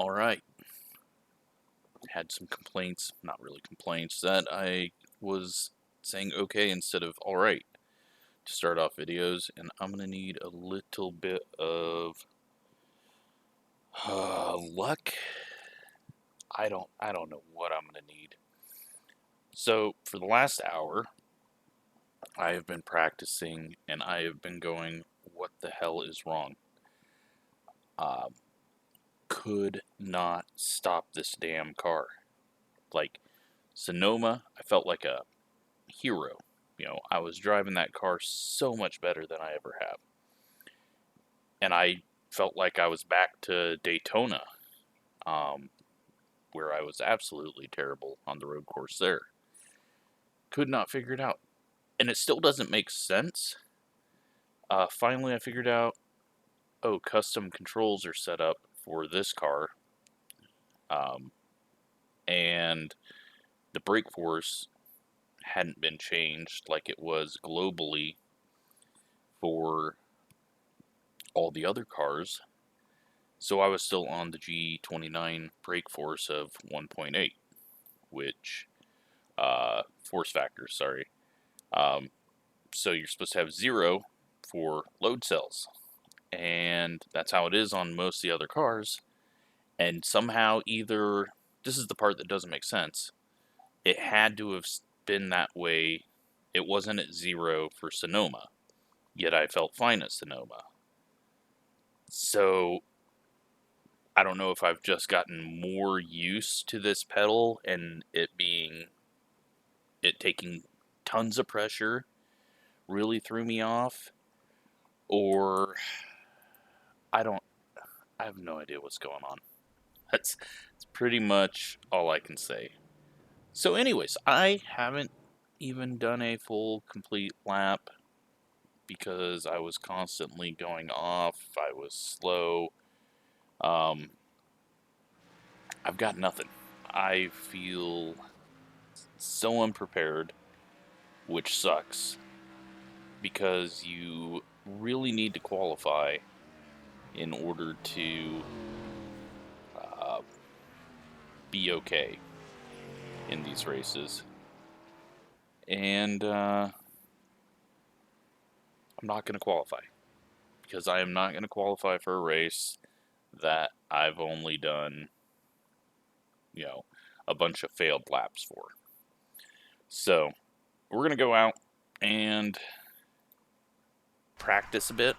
Alright, had some complaints, not really complaints, that I was saying okay instead of alright to start off videos, and I'm gonna need a little bit of luck. I don't know what I'm gonna need. So for the last hour, I have been practicing, and I have been going, what the hell is wrong? Could not stop this damn car. Like, Sonoma, I felt like a hero. You know, I was driving that car so much better than I ever have. And I felt like I was back to Daytona, where I was absolutely terrible on the road course there. Could not figure it out. And it still doesn't make sense. Finally, I figured out, oh, custom controls are set up for this car. And the brake force hadn't been changed like it was globally for all the other cars. So I was still on the G29 brake force of 1.8, which, force factor, sorry. So you're supposed to have 0 for load cells. And that's how it is on most of the other cars. And somehow either, this is the part that doesn't make sense, it had to have been that way. It wasn't at 0 for Sonoma, yet I felt fine at Sonoma. So I don't know if I've just gotten more used to this pedal and it taking tons of pressure really threw me off, or I have no idea what's going on. That's pretty much all I can say. So anyways, I haven't even done a full complete lap because I was constantly going off. I was slow. I've got nothing. I feel so unprepared, which sucks, because you really need to qualify in order to be okay in these races. And I'm not going to qualify, because I am not going to qualify for a race that I've only done, you know, a bunch of failed laps for. So we're going to go out and practice a bit,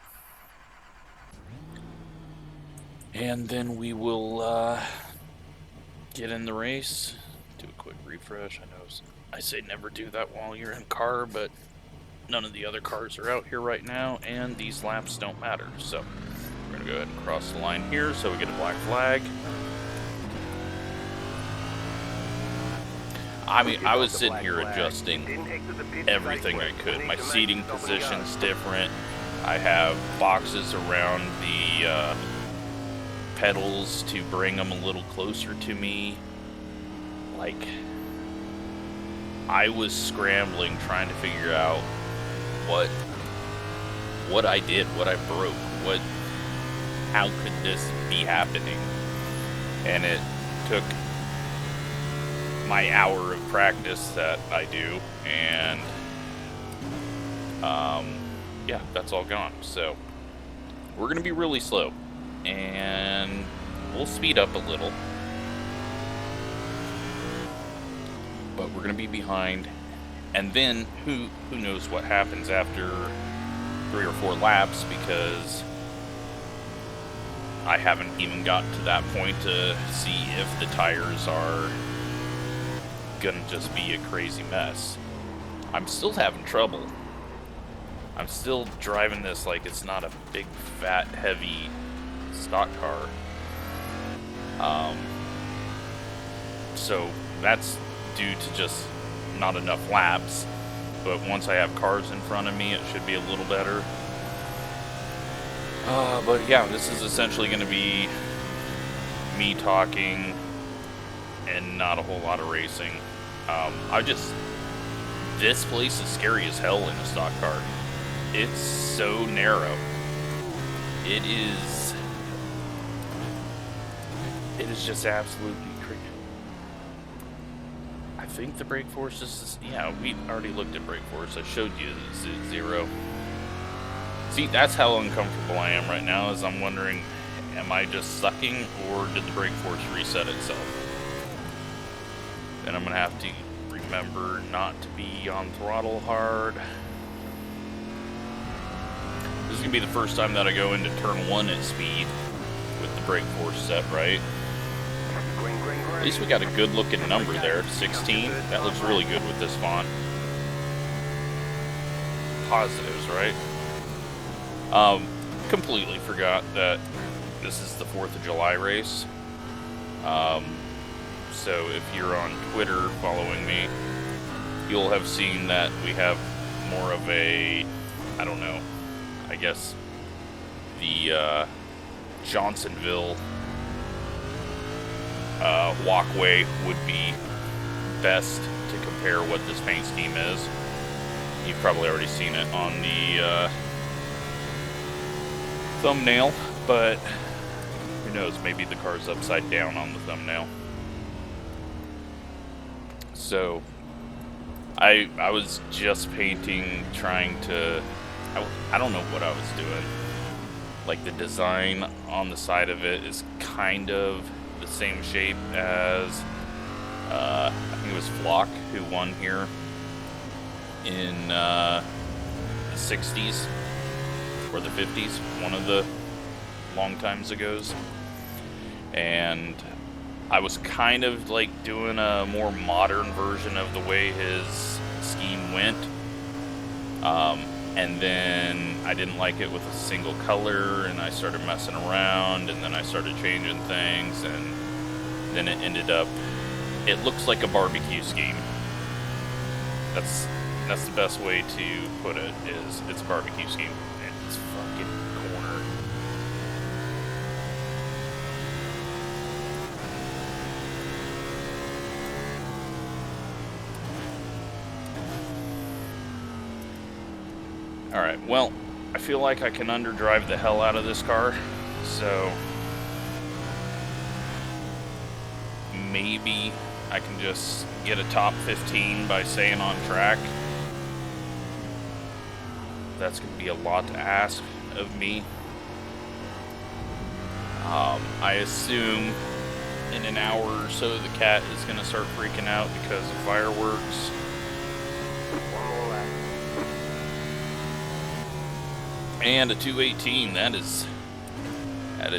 and then we will get in the race. Do a quick refresh. I know I say never do that while you're in car, but none of the other cars are out here right now, and these laps don't matter. So we're going to go ahead and cross the line here so we get a black flag. I mean, I was sitting here adjusting everything I could. My seating position's different. I have boxes around the pedals to bring them a little closer to me. Like, I was scrambling trying to figure out what I did, what I broke, how could this be happening? And it took my hour of practice that I do, and yeah, that's all gone. So we're gonna be really slow, and we'll speed up a little, but we're gonna be behind. And then who knows what happens after 3 or 4 laps, because I haven't even gotten to that point to see if the tires are gonna just be a crazy mess. I'm still having trouble. I'm still driving this like it's not a big, fat, heavy stock car. So that's due to just not enough laps. But once I have cars in front of me, it should be a little better. But yeah, this is essentially going to be me talking and not a whole lot of racing. This place is scary as hell in a stock car. It's so narrow. It is is just absolutely crazy. I think the brake force is, yeah, we already looked at brake force. I showed you the 0. See, that's how uncomfortable I am right now, is I'm wondering, am I just sucking, or did the brake force reset itself? Then I'm going to have to remember not to be on throttle hard. This is going to be the first time that I go into turn 1 at speed with the brake force set right. At least we got a good looking number there, 16. That looks really good with this font. Positives, right? Completely forgot that this is the 4th of July race. So if you're on Twitter following me, you'll have seen that we have more of a, I don't know, I guess the Johnsonville walkway would be best to compare what this paint scheme is. You've probably already seen it on the thumbnail, but who knows, maybe the car's upside down on the thumbnail. So I was just painting, trying to, I don't know what I was doing. Like, the design on the side of it is kind of the same shape as, I think it was Flock who won here in the 60s or the 50s, one of the long times ago's. And I was kind of like doing a more modern version of the way his scheme went. And then I didn't like it with a single color, and I started messing around, and then I started changing things, and then it ended up, it looks like a barbecue scheme. That's the best way to put it, is it's a barbecue scheme. And it's fucking corner. Alright, well, I feel like I can underdrive the hell out of this car, so maybe I can just get a top 15 by staying on track. That's going to be a lot to ask of me. I assume in an hour or so the cat is going to start freaking out because of fireworks. And a 218, that is that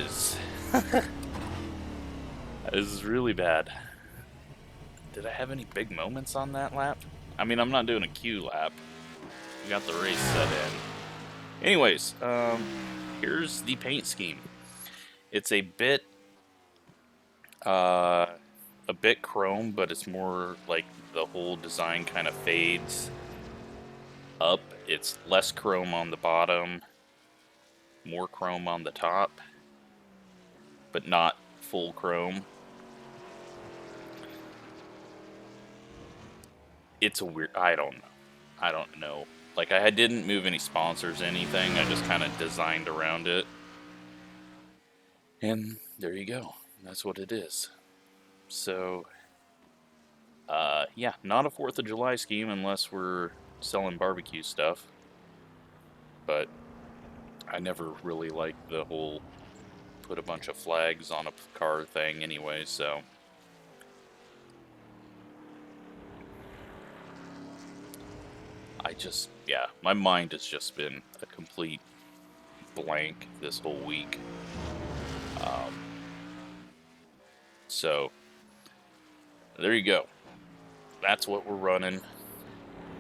is really bad. Did I have any big moments on that lap? I mean, I'm not doing a Q lap. We got the race set in. Anyways, here's the paint scheme. It's a bit chrome, but it's more like the whole design kind of fades up. It's less chrome on the bottom, more chrome on the top, but not full chrome. It's a weird, I don't know. Like, I didn't move any sponsors, anything. I just kind of designed around it. And there you go. That's what it is. So, yeah, not a 4th of July scheme unless we're selling barbecue stuff. But I never really liked the whole put a bunch of flags on a car thing anyway, so. Yeah, my mind has just been a complete blank this whole week. So, there you go. That's what we're running.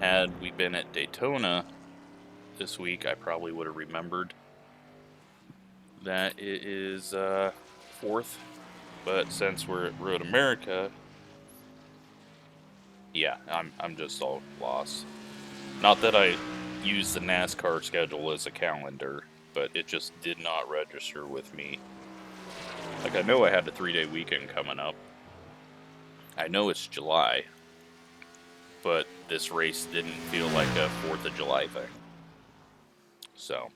Had we been at Daytona this week, I probably would have remembered that it is 4th. But since we're at Road America, yeah, I'm just all lost. Not that I use the NASCAR schedule as a calendar, but it just did not register with me. Like, I know I had a 3-day weekend coming up. I know it's July, but this race didn't feel like a 4th of July thing. So,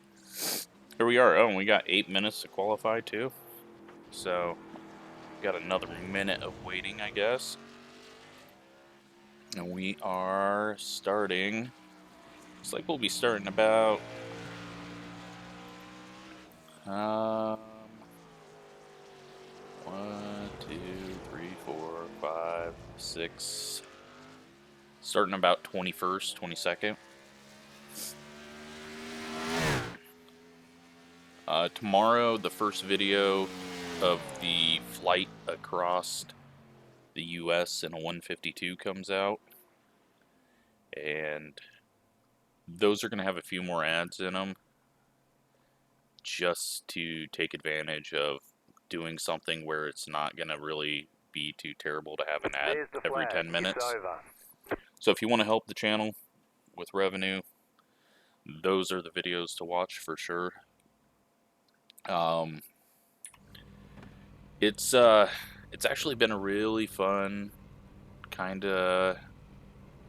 here we are. Oh, and we got 8 minutes to qualify, too. So, got another minute of waiting, I guess. And we are starting. Looks like we'll be starting about 1, 2, 3, 4, 5, 6. Starting about 21st, 22nd. Tomorrow, the first video of the flight across the U.S. in a 152 comes out. And those are going to have a few more ads in them, just to take advantage of doing something where it's not going to really be too terrible to have an ad every 10 minutes. So if you want to help the channel with revenue, those are the videos to watch for sure. It's actually been a really fun kind of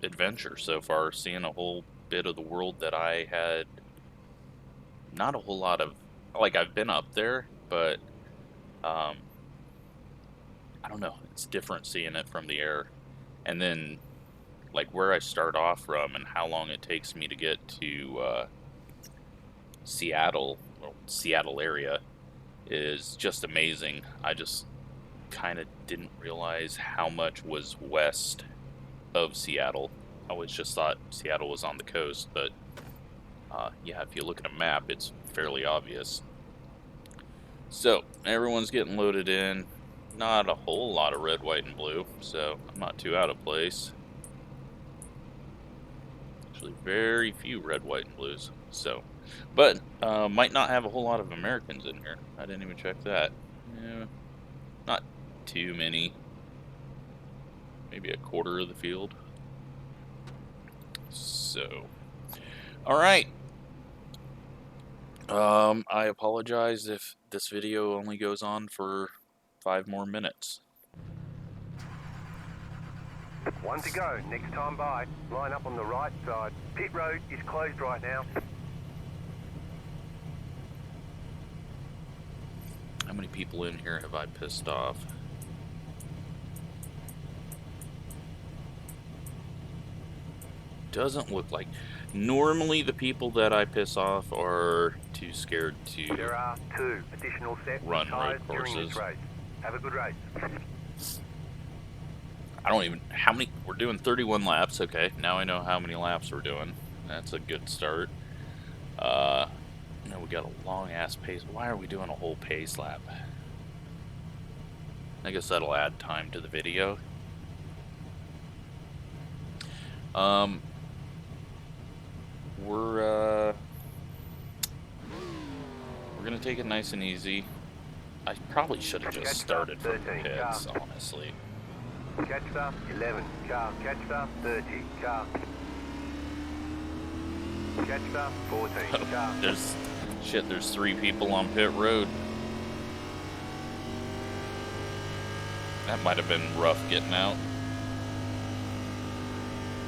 adventure so far, seeing a whole bit of the world that I had not a whole lot of. Like, I've been up there, but I don't know, it's different seeing it from the air. And then like where I start off from and how long it takes me to get to Seattle area is just amazing. I just kind of didn't realize how much was west of Seattle. I always just thought Seattle was on the coast, but yeah, if you look at a map, it's fairly obvious. So everyone's getting loaded in. Not a whole lot of red, white, and blue, so I'm not too out of place. Actually, very few red, white, and blues. So, but might not have a whole lot of Americans in here. I didn't even check that. Yeah, not too many. Maybe a quarter of the field. So, all right. I apologize if this video only goes on for 5 more minutes. 1 to go, next time by. Line up on the right side. Pit road is closed right now. How many people in here have I pissed off? Doesn't look like. Normally the people that I piss off are too scared to There are 2 additional sets run of tires road during courses. this race. Have a good race. I don't even, how many, we're doing 31 laps, okay, now I know how many laps we're doing. That's a good start. We got a long ass pace. Why are we doing a whole pace lap? I guess that'll add time to the video. We're gonna take it nice and easy. I probably should have just started from the pits, honestly. Catch up, 11 car. Catch up, 30 car. Catch up, 14 car. There's 3 people on pit road. That might have been rough getting out.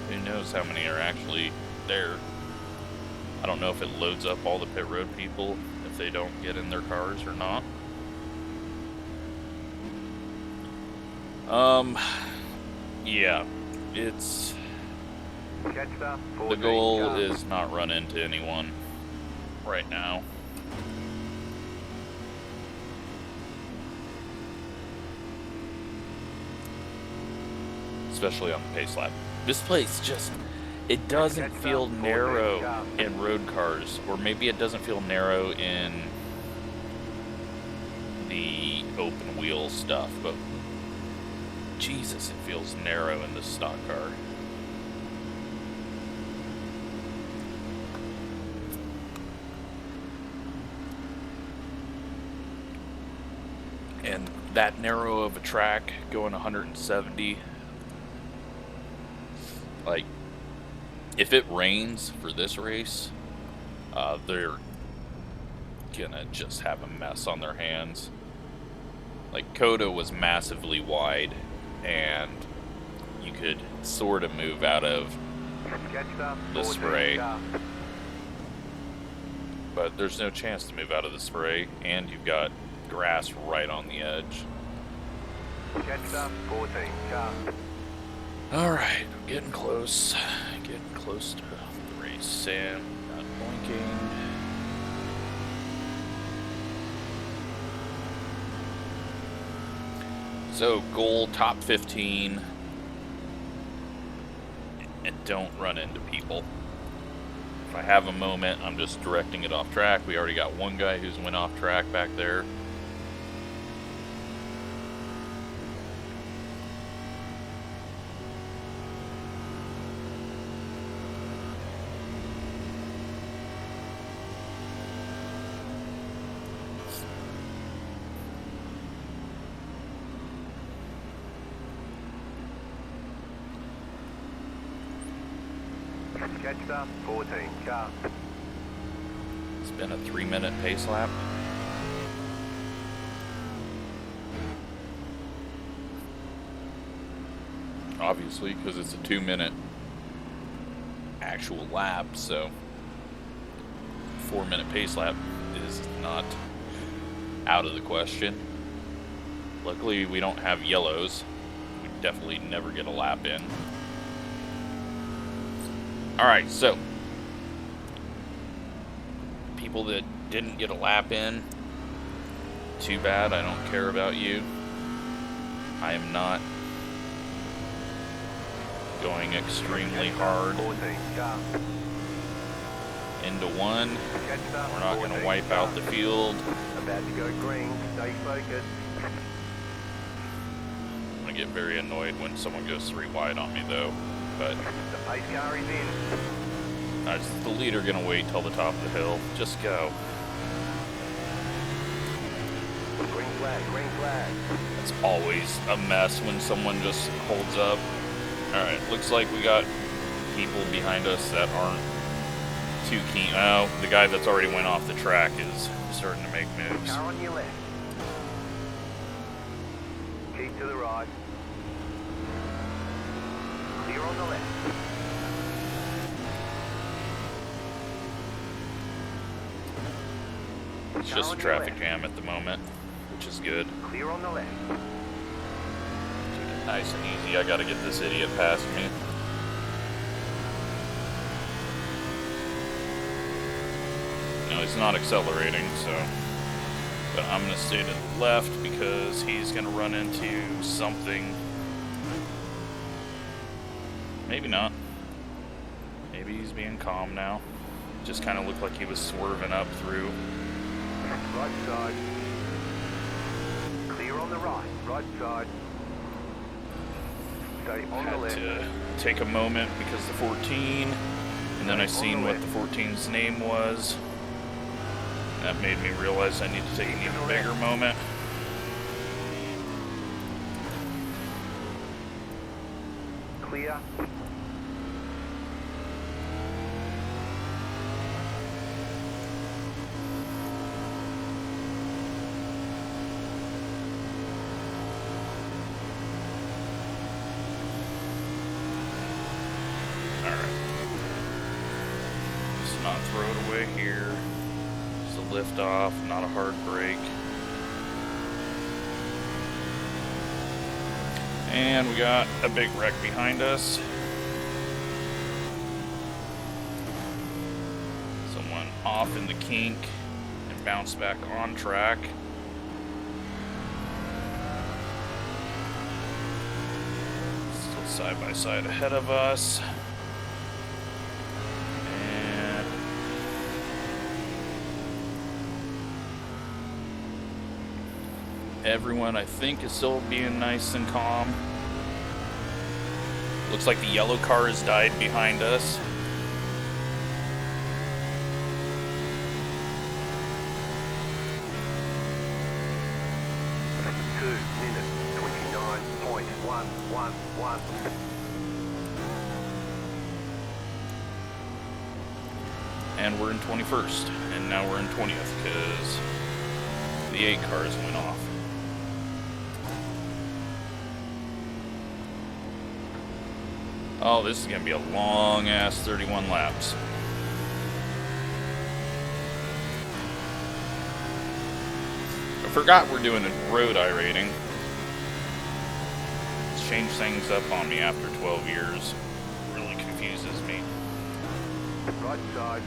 Who knows how many are actually there. I don't know if it loads up all the pit road people if they don't get in their cars or not. Yeah, it's... The goal is not run into anyone right now. Especially on the pace lap. This place just... It doesn't feel narrow in road cars, or maybe it doesn't feel narrow in the open wheel stuff, but Jesus, it feels narrow in the stock car. And that narrow of a track going 170, like, if it rains for this race, they're gonna just have a mess on their hands. Like, Coda was massively wide, and you could sort of move out of the spray. But there's no chance to move out of the spray, and you've got grass right on the edge. Jetstar 14, car. Alright, I'm getting close. Getting close to the race. Sam, not blinking. So, goal top 15. And don't run into people. If I have a moment, I'm just directing it off track. We already got one guy who's went off track back there. Jetstar 14, car. It's been a 3-minute pace lap. Obviously, because it's a 2-minute actual lap, so 4-minute pace lap is not out of the question. Luckily, we don't have yellows. We definitely never get a lap in. Alright, so people that didn't get a lap in, too bad. I don't care about you. I am not going extremely hard into one. We're not going to wipe out the field. About to go green, stay focused. I get very annoyed when someone goes 3 wide on me though, but The pace car is in. is the leader going to wait till the top of the hill? Just go. Green flag, green flag. It's always a mess when someone just holds up. Alright, looks like we got people behind us that aren't too keen. Oh, the guy that's already went off the track is starting to make moves. Car on your left. Keep to the right. Clear on the left. It's just a traffic jam at the moment, which is good. Clear on the left. Take it nice and easy. I gotta get this idiot past me. No, he's not accelerating, so... But I'm gonna stay to the left because he's gonna run into something. Maybe not. Maybe he's being calm now. Just kind of looked like he was swerving up through. Right side. Clear on the right. Right side. Stay on the Had left. to take a moment because the 14, and then I seen what the 14's name was. That made me realize I need to take an even bigger moment. Clear. Not throw it away here. Just a lift off, not a hard brake. And we got a big wreck behind us. Someone off in the kink and bounced back on track. Still side by side ahead of us. Everyone, I think, is still being nice and calm. Looks like the yellow car has died behind us. And we're in 21st, and now we're in 20th because the 8 cars went off. Oh, this is going to be a long-ass 31 laps. I forgot we're doing a road iRating. change things up on me after 12 years. Really confuses me. Right side.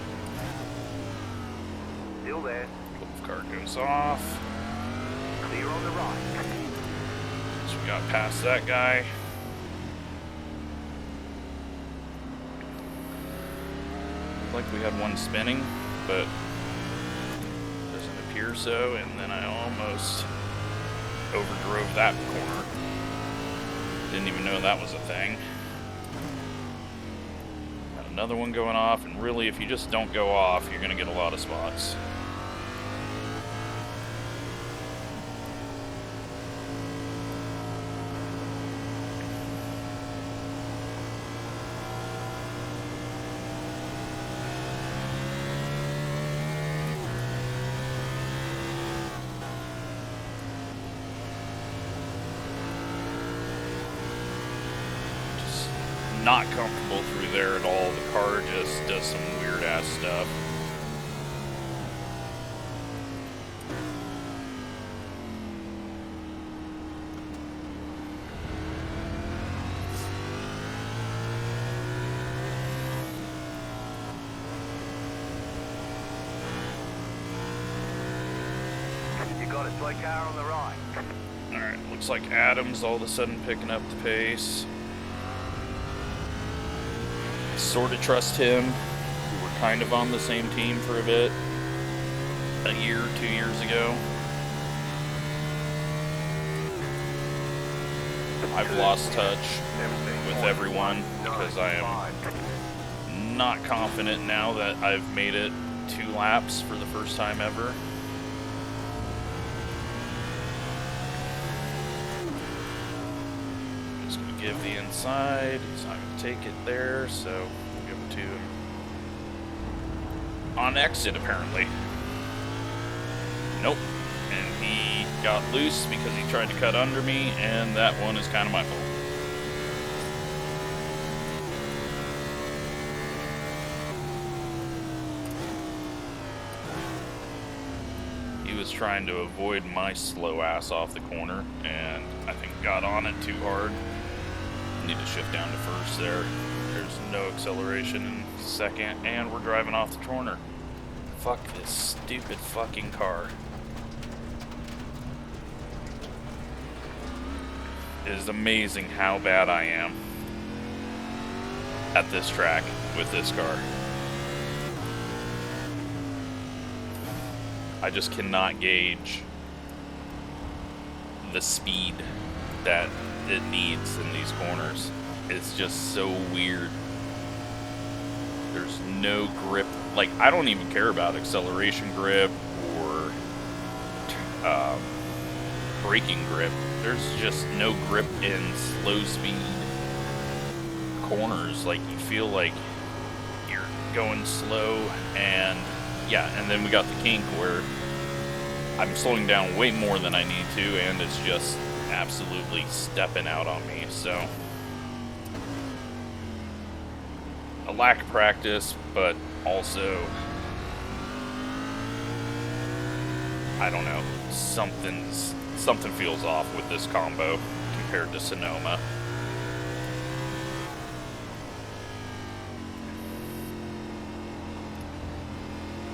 Still there. Golf cart goes off. Clear on the right. So we got past that guy. Looked like we had one spinning, but doesn't appear so. And then I almost overdrove that corner. Didn't even know that was a thing. Got another one going off, and really, if you just don't go off, you're gonna get a lot of spots. Not comfortable through there at all. The car just does some weird ass stuff. You got a slow car on the right. Alright, looks like Adam's all of a sudden picking up the pace. Sort of trust him. We were kind of on the same team for a bit. A year, 2 years ago. I've lost touch with everyone because I am not confident now that I've made it 2 laps for the first time ever. Just gonna give the inside. He's not gonna take it there, so we'll give it to him on exit apparently. Nope. And he got loose because he tried to cut under me, and that one is kind of my fault. He was trying to avoid my slow ass off the corner, and I think got on it too hard. Need to shift down to first there. There's no acceleration in second, and we're driving off the corner. Fuck this stupid fucking car. It is amazing how bad I am at this track with this car. I just cannot gauge the speed that it needs in these corners. It's just so weird. There's no grip. Like, I don't even care about acceleration grip or braking grip. There's just no grip in slow speed corners. Like, you feel like you're going slow, and yeah, and then we got the kink where I'm slowing down way more than I need to, and it's just absolutely stepping out on me. So a lack of practice, but also, I don't know, something feels off with this combo compared to Sonoma.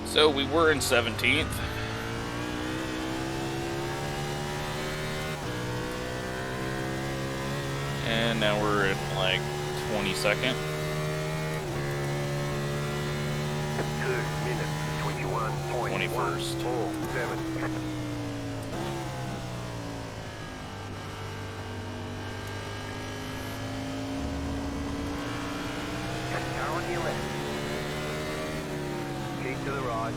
So we were in 17th. And now we're in like 22nd. 2 minutes, 21.147. Car on your left. Keep to the right.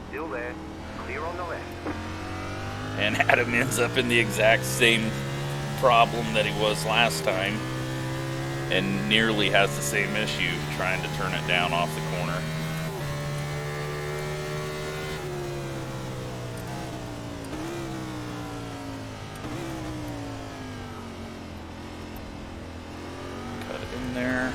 Still there. Clear on the left. And Adam ends up in the exact same problem that he was last time, and nearly has the same issue trying to turn it down off the corner. Cut it in there.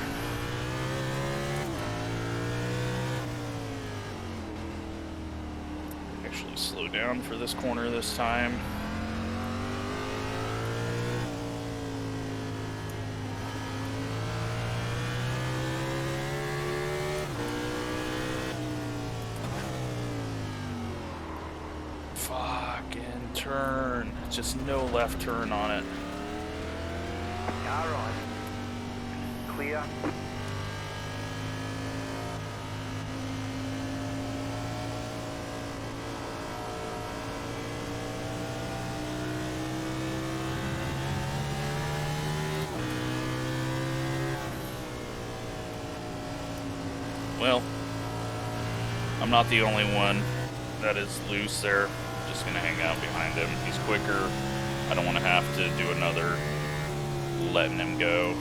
Actually slow down for this corner this time. fucking turn. Just no left turn on it. Car right. Clear. Well, I'm not the only one that is loose there. Just gonna hang out behind him. He's quicker. I don't want to have to do another letting him go.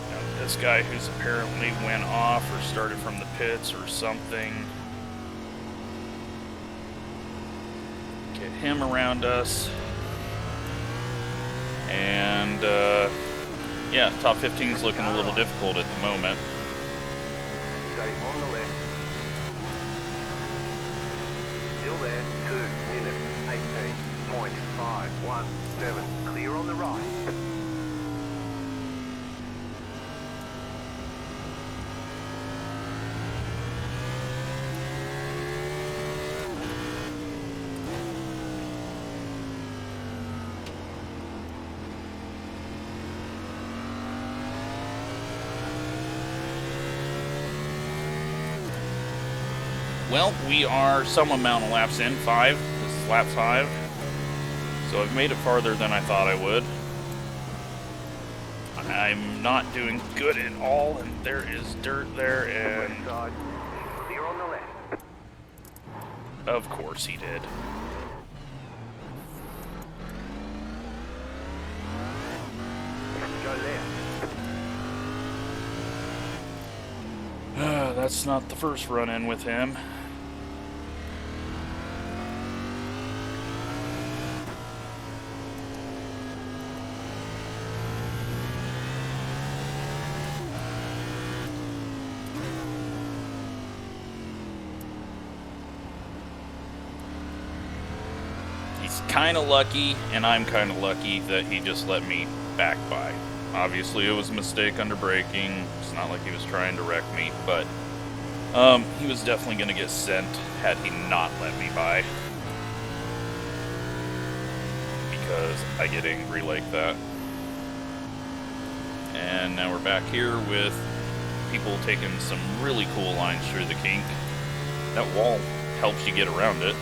Now, this guy who's apparently went off or started from the pits or something. Get him around us. And, yeah, top 15 is looking a little difficult at the moment. Stay on the left. Still there. 2 minutes, 18.517. Clear on the right. Well, we are some amount of laps in, 5. This is lap 5. So I've made it farther than I thought I would. I'm not doing good at all, and there is dirt there, and... Left side. Clear on the left. Of course he did. Go left. That's not the first run-in with him. He's kind of lucky, and I'm kind of lucky that he just let me back by. Obviously, it was a mistake under braking. It's not like he was trying to wreck me, but he was definitely going to get sent had he not let me by. Because I get angry like that. And now we're back here with people taking some really cool lines through the kink. That wall helps you get around it.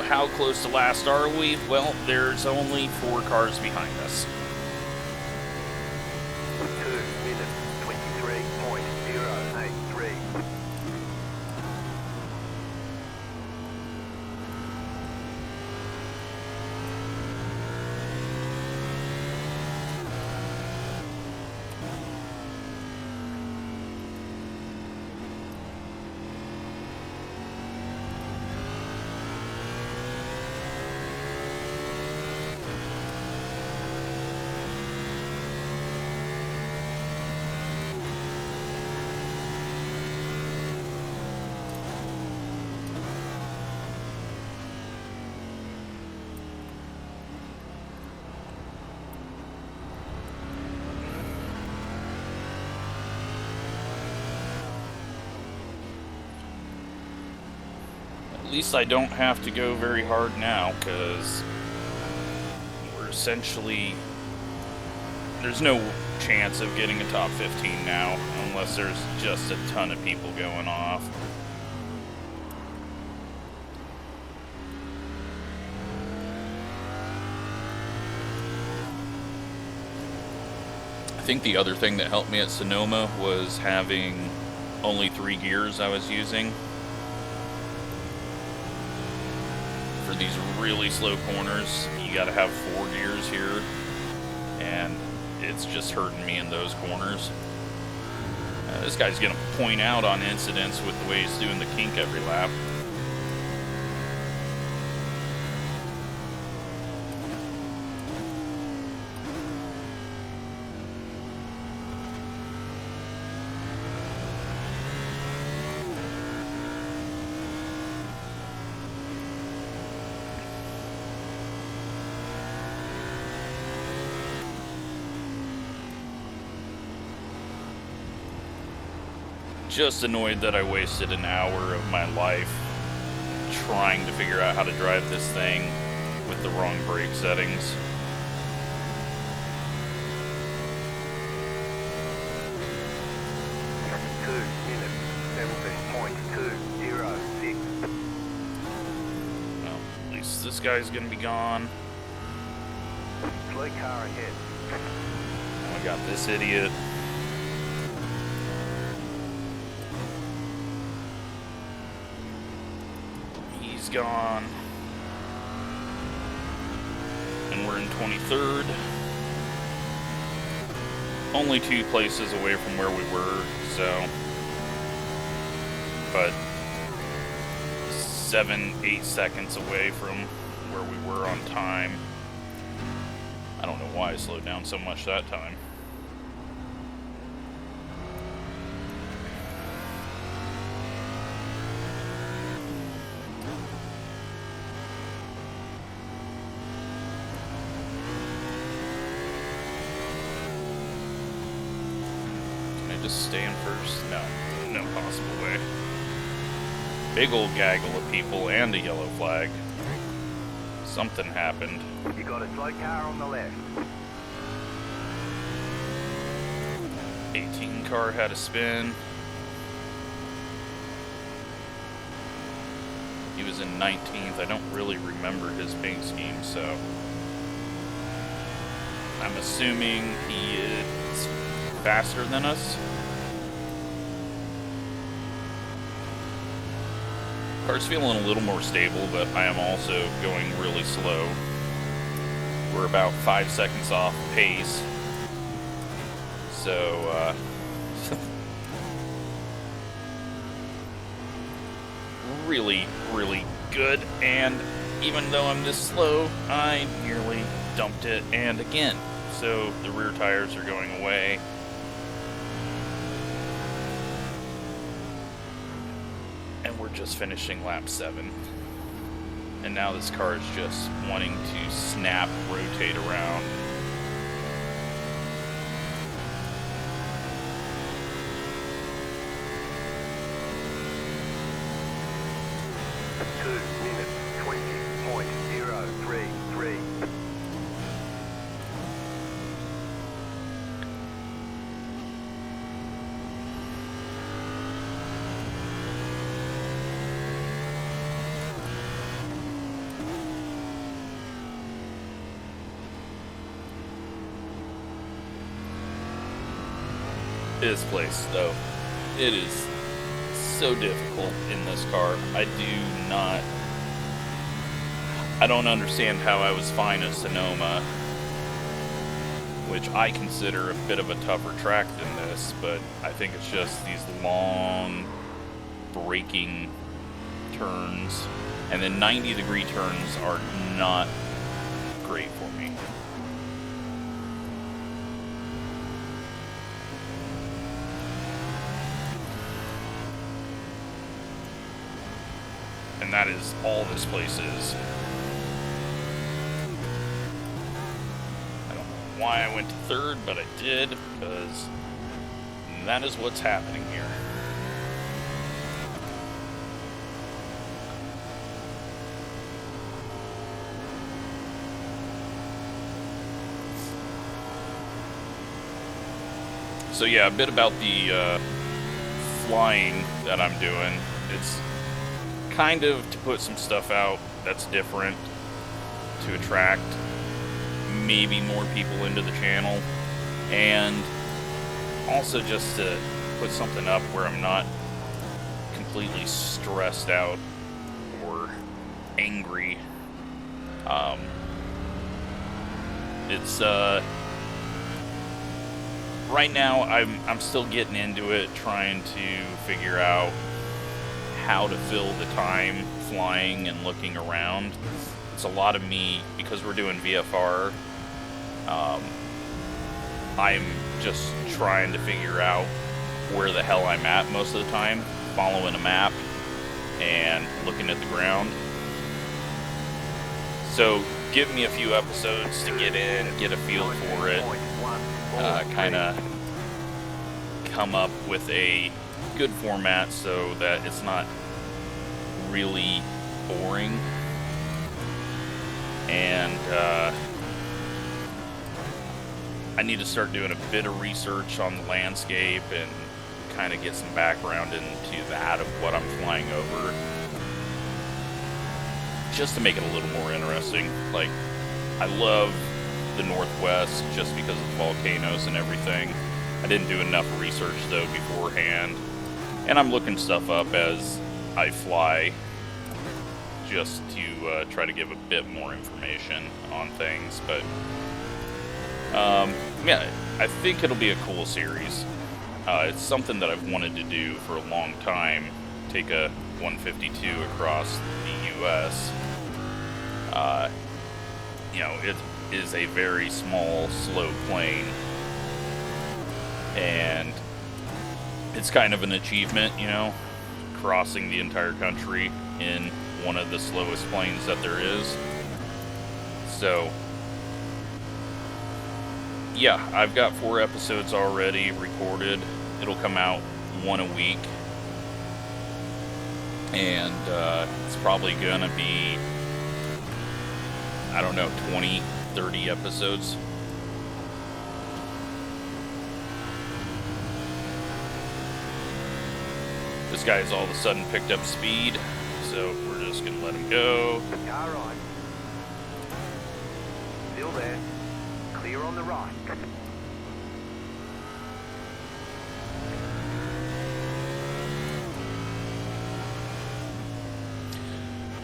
How close to last are we? Well, there's only 4 cars behind us. 2 minutes, 23.083. At least I don't have to go very hard now, because we're essentially... There's no chance of getting a top 15 now, unless there's just a ton of people going off. I think the other thing that helped me at Sonoma was having only 3 gears I was using. For these really slow corners, you gotta have 4 gears here, and it's just hurting me in those corners. This guy's gonna point out on incidents with the way he's doing the kink every lap. Just annoyed that I wasted an hour of my life trying to figure out how to drive this thing with the wrong brake settings. Well, at least this guy's gonna be gone. Slow car ahead. I got this idiot. He's gone. And we're in 23rd. Only 2 places away from where we were, so. But 7-8 seconds away from where we were on time. I don't know why I slowed down so much that time. Just stay in first? No, no possible way. Big old gaggle of people and a yellow flag. Something happened. You got a slow car on the left. 18 car had a spin. He was in 19th. I don't really remember his paint scheme, so I'm assuming he is faster than us. Car's feeling a little more stable, but I am also going really slow. We're about 5 seconds off pace. So, really, really good. And even though I'm this slow, I nearly dumped it. And again, so the rear tires are going away. And we're just finishing lap 7. And now this car is just wanting to snap, rotate around. This place, though, it is so difficult in this car. I don't understand how I was fine at Sonoma, which I consider a bit of a tougher track than this, but I think it's just these long braking turns, and then 90-degree turns are not great for me. And that is all this place is. I don't know why I went to 3rd, but I did, because that is what's happening here. So yeah, a bit about the flying that I'm doing. It's kind of to put some stuff out that's different, to attract maybe more people into the channel, and also just to put something up where I'm not completely stressed out or angry It's right now I'm still getting into it, trying to figure out how to fill the time flying and looking around. It's a lot of me, because we're doing VFR. I'm just trying to figure out where the hell I'm at most of the time, following a map and looking at the ground. So give me a few episodes to get in, get a feel for it, kind of come up with a good format so that it's not really boring. And I need to start doing a bit of research on the landscape and kind of get some background into that of what I'm flying over, just to make it a little more interesting. Like, I love the Northwest just because of the volcanoes and everything. I didn't do enough research though beforehand, and I'm looking stuff up as I fly just to try to give a bit more information on things. But yeah, I think it'll be a cool series. It's something that I've wanted to do for a long time, take a 152 across the US. You know, it is a very small, slow plane, and it's kind of an achievement, you know, crossing the entire country in one of the slowest planes that there is. So yeah, I've got 4 episodes already recorded. It'll come out 1 a week, and it's probably gonna be, I don't know, 20, 30 episodes. This guy's all of a sudden picked up speed, so we're just gonna let him go. Car right. Still there. Clear on the right.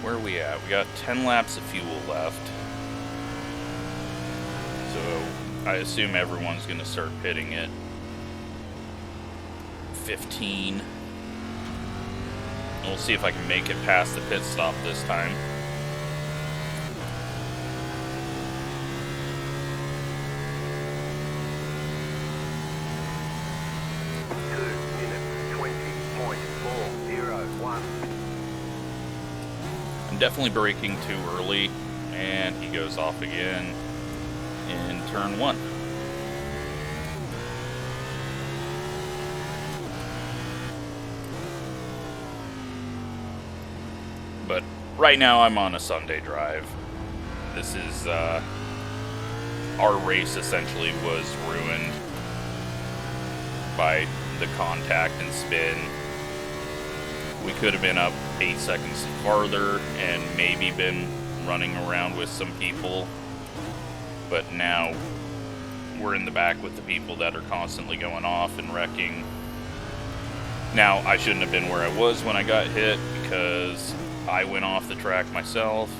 Where are we at? We got 10 laps of fuel left. So I assume everyone's going to start pitting at 15. We'll see if I can make it past the pit stop this time. I'm definitely braking too early, and he goes off again in turn 1. But right now I'm on a Sunday drive. This is, our race essentially was ruined by the contact and spin. We could have been up 8 seconds farther and maybe been running around with some people, but now we're in the back with the people that are constantly going off and wrecking. Now, I shouldn't have been where I was when I got hit, because I went off the track myself,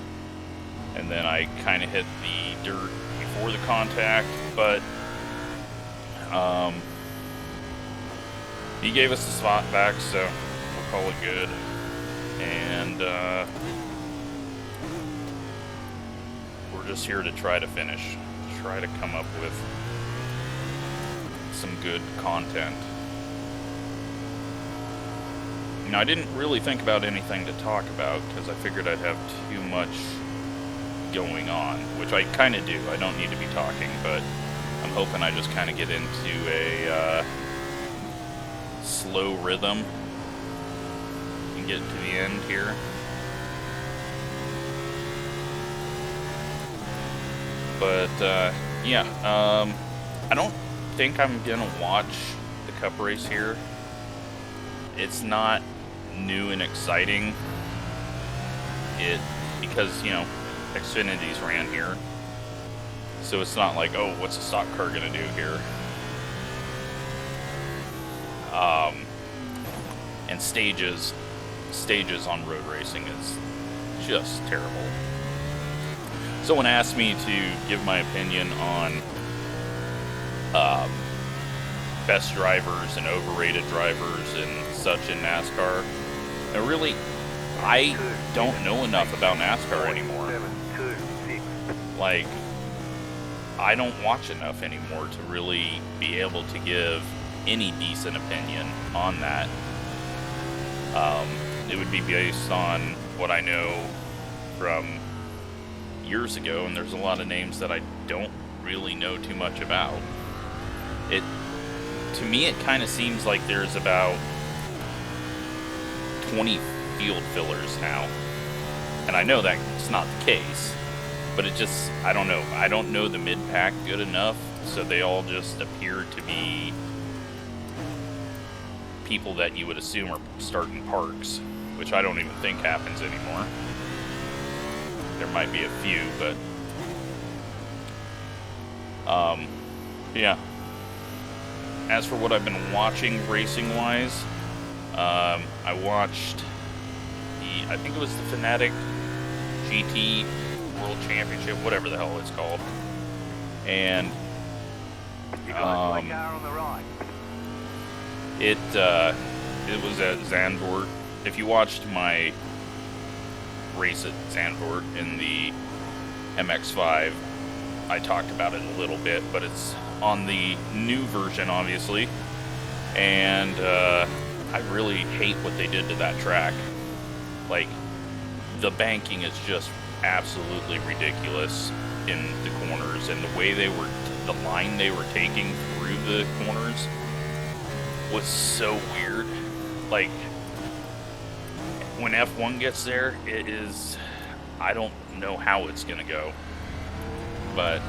and then I kind of hit the dirt before the contact, but he gave us the spot back, so we'll call it good. And we're just here to try to finish, try to come up with some good content. Now, I didn't really think about anything to talk about, because I figured I'd have too much going on, which I kind of do. I don't need to be talking, but I'm hoping I just kind of get into a slow rhythm and get to the end here. But yeah, I don't think I'm gonna watch the Cup race here. It's not new and exciting. Because, you know, Xfinity's ran here, so it's not like, oh, what's a stock car gonna do here? And stages on road racing is just terrible. Someone asked me to give my opinion on best drivers and overrated drivers and such in NASCAR. And really, I don't know enough about NASCAR anymore. Like, I don't watch enough anymore to really be able to give any decent opinion on that. It would be based on what I know from years ago, and there's a lot of names that I don't really know too much about. To me, it kind of seems like there's about 20 field fillers now, and I know that's not the case, but it just, I don't know. I don't know the mid-pack good enough, so they all just appear to be people that you would assume are starting parks, which I don't even think happens anymore. There might be a few, but yeah. As for what I've been watching racing-wise, I watched I think it was the Fanatic GT World Championship, whatever the hell it's called, and it was at Zandvoort. If you watched my race at Zandvoort in the MX-5, I talked about it a little bit, but it's on the new version, obviously, and I really hate what they did to that track. Like, the banking is just absolutely ridiculous in the corners, and the way the line they were taking through the corners was so weird. Like, when F1 gets there, it is, I don't know how it's gonna go, but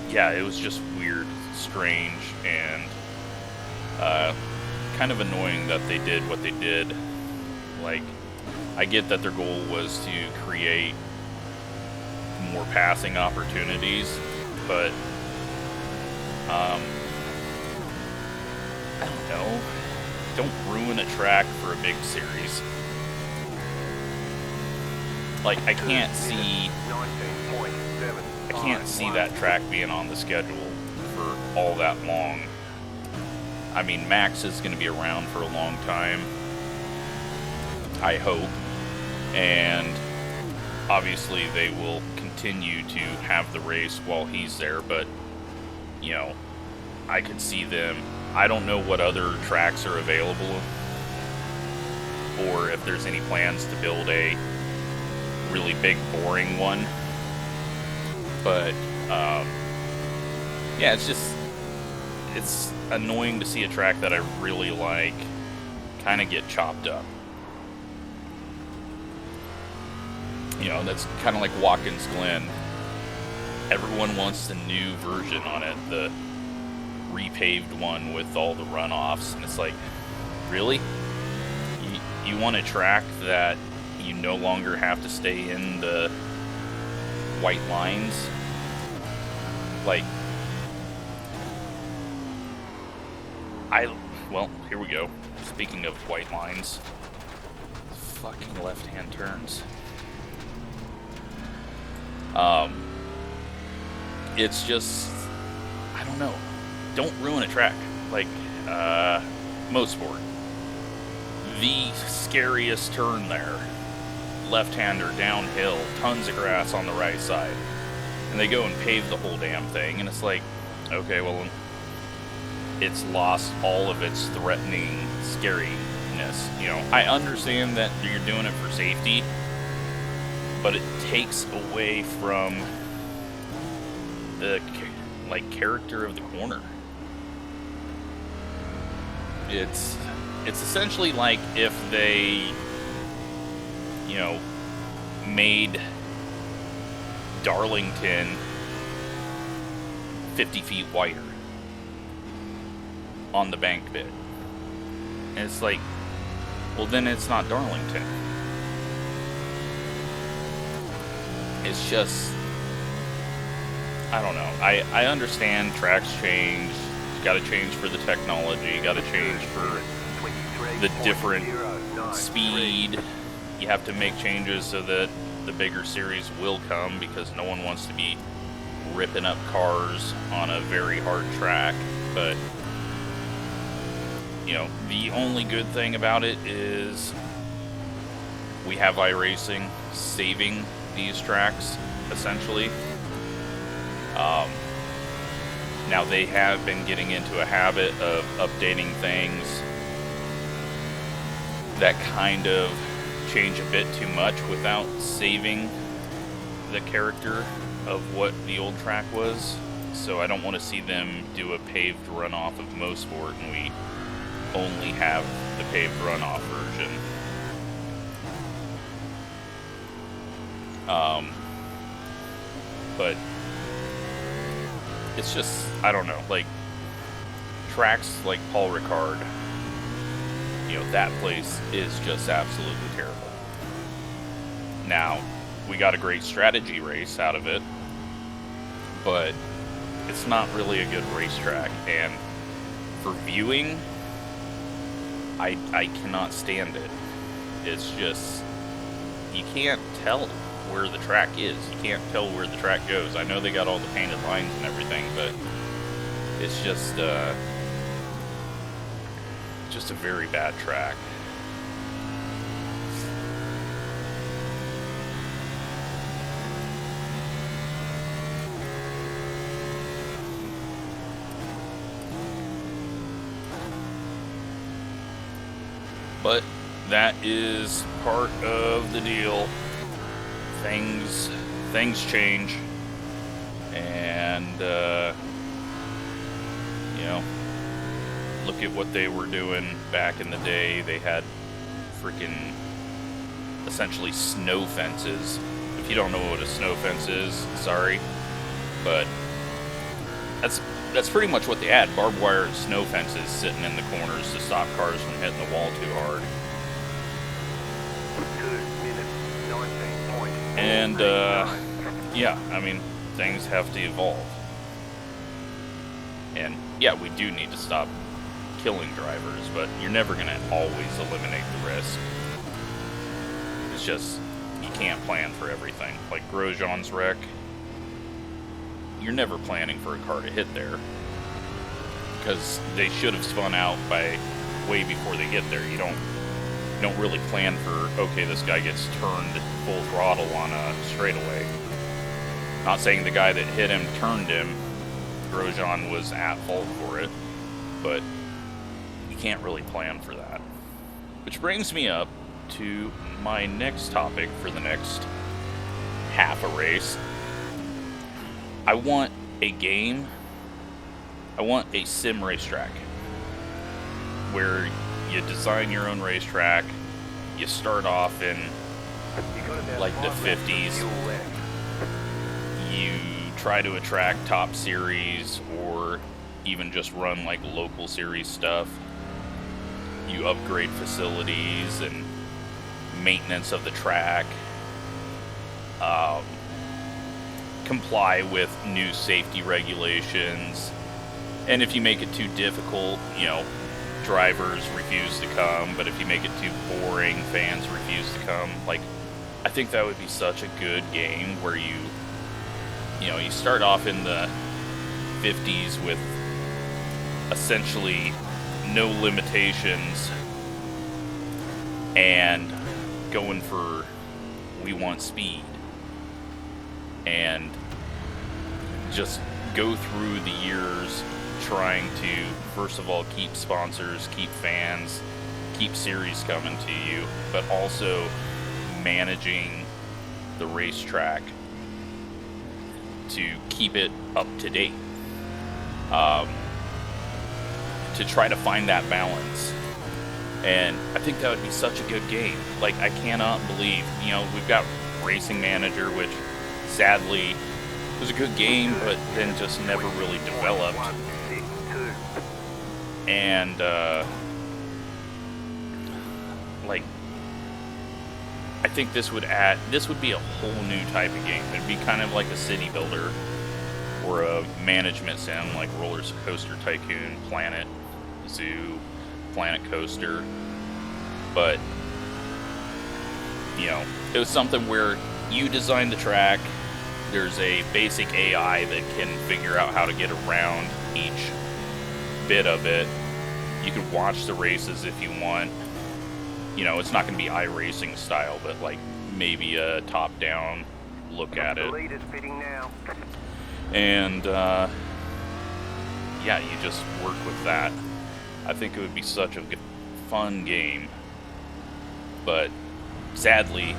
yeah, it was just weird, strange, and kind of annoying that they did what they did. Like, I get that their goal was to create more passing opportunities, but I don't know. Don't ruin a track for a big series. Like, I can't see that track being on the schedule for all that long. I mean, Max is going to be around for a long time, I hope, and obviously they will continue to have the race while he's there, but, you know, I could see them, I don't know what other tracks are available, or if there's any plans to build a really big, boring one, but, yeah, it's annoying to see a track that I really like kind of get chopped up. You know, that's kind of like Watkins Glen. Everyone wants the new version on it, the repaved one with all the runoffs, and it's like, really? You want a track that you no longer have to stay in the white lines? Like, well, here we go. Speaking of white lines, fucking left-hand turns. It's just, I don't know. Don't ruin a track. Like, Motorsport. The scariest turn there. Left-hander, downhill, tons of grass on the right side. And they go and pave the whole damn thing, and it's like, okay, well, it's lost all of its threatening scariness. You know, I understand that you're doing it for safety, but it takes away from the, like, character of the corner. It's essentially like if they, you know, made Darlington 50 feet wider on the bank bit. And it's like, well, then it's not Darlington. It's just, I don't know. I understand tracks change. Got to change for the technology. Got to change for the different speed. you have to make changes so that the bigger series will come, because no one wants to be ripping up cars on a very hard track. But you know, the only good thing about it is we have iRacing saving these tracks, essentially. Now they have been getting into a habit of updating things that kind of change a bit too much without saving the character of what the old track was. So I don't want to see them do a paved runoff of Mosport and we only have the paved runoff version. But it's just, I don't know, like tracks like Paul Ricard, you know, that place is just absolutely terrible. Now, we got a great strategy race out of it, but it's not really a good racetrack, and for viewing, I cannot stand it. It's just, you can't tell where the track is. You can't tell where the track goes. I know they got all the painted lines and everything, but it's just a very bad track. But that is part of the deal. Things change, and you know, look at what they were doing back in the day. They had freaking essentially snow fences. If you don't know what a snow fence is, sorry, but that's pretty much what they had. Barbed wire and snow fences sitting in the corners to stop cars from hitting the wall too hard. And yeah, I mean, things have to evolve. And yeah, we do need to stop killing drivers, but you're never going to always eliminate the risk. It's just, you can't plan for everything. Like Grosjean's wreck, you're never planning for a car to hit there, because they should have spun out by way before they get there. You don't really plan for, okay, this guy gets turned full throttle on a straightaway. Not saying the guy that hit him turned him. Grosjean was at fault for it, but you can't really plan for that. Which brings me up to my next topic for the next half a race. I want a game, I want a sim racetrack where you design your own racetrack. You start off in like the 50s. You try to attract top series or even just run like local series stuff. You upgrade facilities and maintenance of the track. Comply with new safety regulations. And if you make it too difficult, you know, drivers refuse to come, but if you make it too boring, fans refuse to come. Like, I think that would be such a good game where you start off in the 50s with essentially no limitations and going for, we want speed, and just go through the years trying to, first of all, keep sponsors, keep fans, keep series coming to you, but also managing the racetrack to keep it up to date. To try to find that balance. And I think that would be such a good game. Like, I cannot believe, you know, we've got Racing Manager, which sadly was a good game, but then just never really developed. And, like, I think this would be a whole new type of game. It'd be kind of like a city builder or a management sim like Roller Coaster Tycoon, Planet Zoo, Planet Coaster. But you know, it was something where you design the track. There's a basic AI that can figure out how to get around each bit of it. You could watch the races if you want. You know, it's not going to be iRacing style, but like maybe a top-down look at it. Leader's fitting now. And yeah, you just work with that. I think it would be such a good, fun game. But sadly,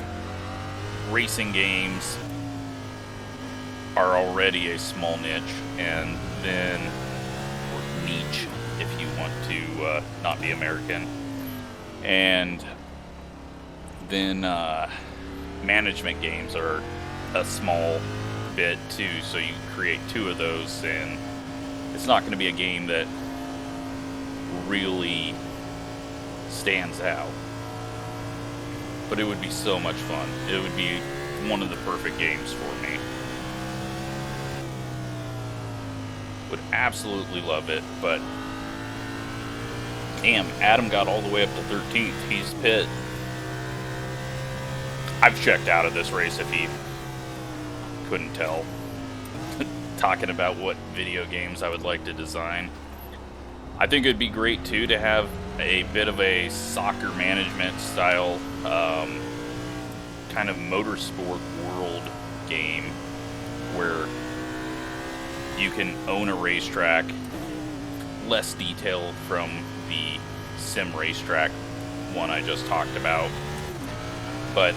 racing games are already a small niche, and then, or niche, if you want to not be American. And then management games are a small bit too, so you create 2 of those, and it's not going to be a game that really stands out. But it would be so much fun. It would be one of the perfect games for me. Would absolutely love it, but damn, Adam got all the way up to 13th. He's pit. I've checked out of this race if he couldn't tell. Talking about what video games I would like to design. I think it'd be great too to have a bit of a soccer management style kind of motorsport world game where you can own a racetrack, less detailed from the sim racetrack one I just talked about, but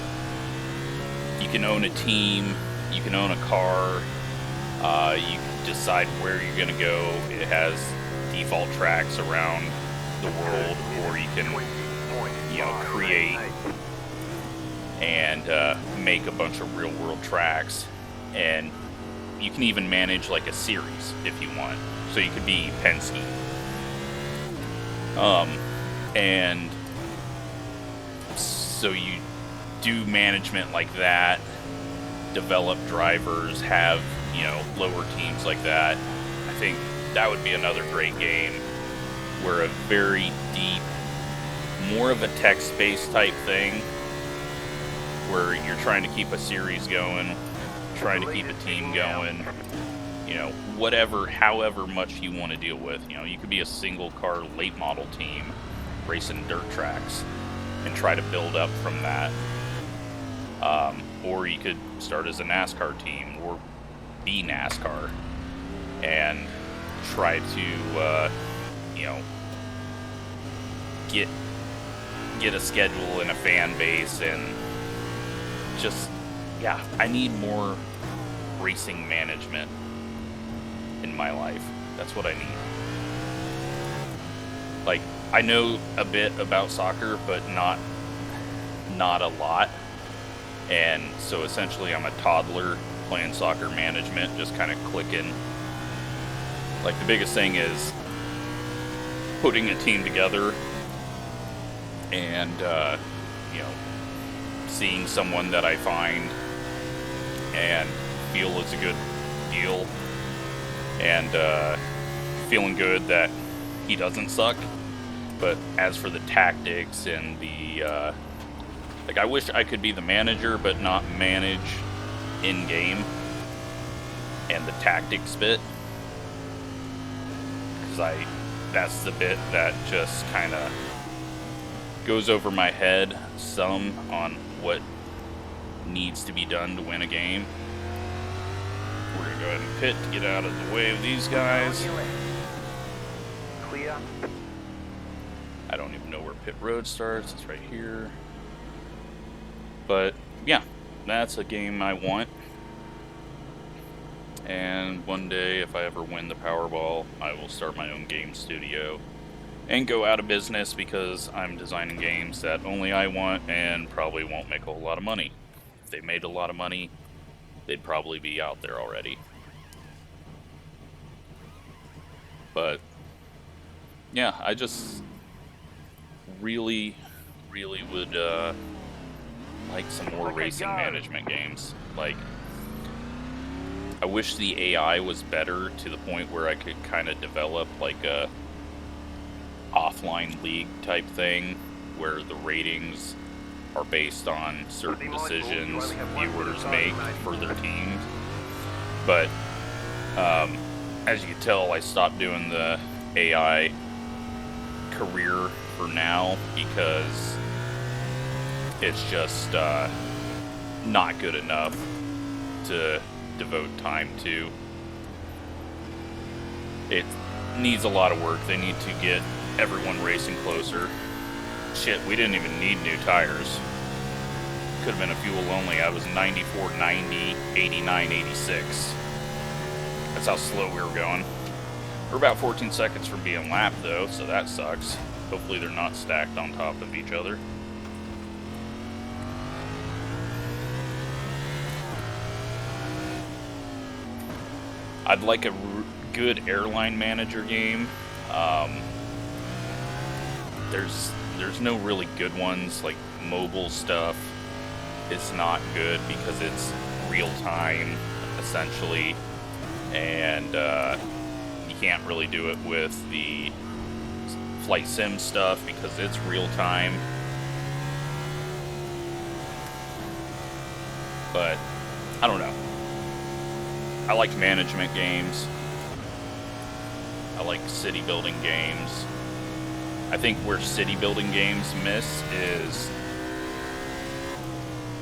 you can own a team, you can own a car, you can decide where you're going to go. It has default tracks around the world, or you can, you know, create and make a bunch of real world tracks, and you can even manage like a series if you want. So you could be Penske. And so you do management like that, develop drivers, have, you know, lower teams like that. I think that would be another great game where a very deep, more of a text-based type thing where you're trying to keep a series going, trying to keep a team going, you know, whatever, however much you want to deal with. You know, you could be a single car late model team racing dirt tracks and try to build up from that. Or you could start as a NASCAR team or be NASCAR and try to, you know, get a schedule and a fan base, and just, yeah, I need more racing management in my life. That's what I need. Like, I know a bit about soccer, but not a lot. And so essentially I'm a toddler playing soccer management, just kind of clicking. Like, the biggest thing is putting a team together and, you know, seeing someone that I find and feel is a good deal, and feeling good that he doesn't suck. But as for the tactics and the, like, I wish I could be the manager but not manage in-game and the tactics bit, because that's the bit that just kind of goes over my head some on what needs to be done to win a game. We're gonna go ahead and pit to get out of the way of these guys. Clear. I don't even know where pit road starts. It's right here. But yeah, that's a game I want. And one day, if I ever win the Powerball, I will start my own game studio and go out of business, because I'm designing games that only I want and probably won't make a whole lot of money. If they made a lot of money, they'd probably be out there already. But yeah, I just really would like some more racing management games. Like, I wish the AI was better to the point where I could kind of develop like a offline league type thing where the ratings are based on certain decisions viewers make for their teams. But as you can tell, I stopped doing the AI career for now because it's just not good enough to devote time to. It needs a lot of work. They need to get everyone racing closer. Shit, we didn't even need new tires. Could have been a fuel only. I was 94, 90, 89, 86. That's how slow we were going. We're about 14 seconds from being lapped though, so that sucks. Hopefully they're not stacked on top of each other. I'd like a good airline manager game. There's no really good ones. Like mobile stuff is not good because it's real time essentially, and you can't really do it with the flight sim stuff because it's real time. But I don't know. I like management games. I like city building games. I think where city building games miss is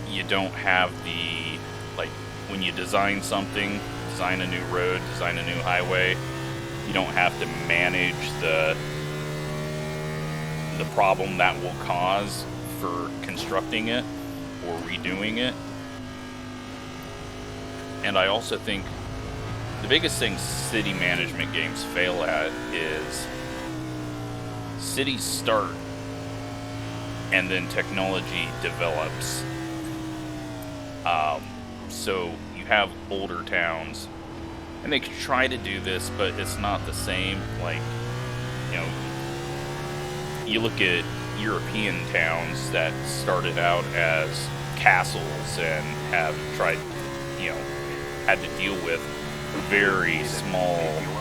you don't have the, like, when you design something, design a new road, design a new highway, you don't have to manage the problem that will cause for constructing it or redoing it. And I also think the biggest thing city management games fail at is cities start and then technology develops. So you have older towns and they try to do this, but it's not the same. Like, you know, you look at European towns that started out as castles and have tried, you know, had to deal with very small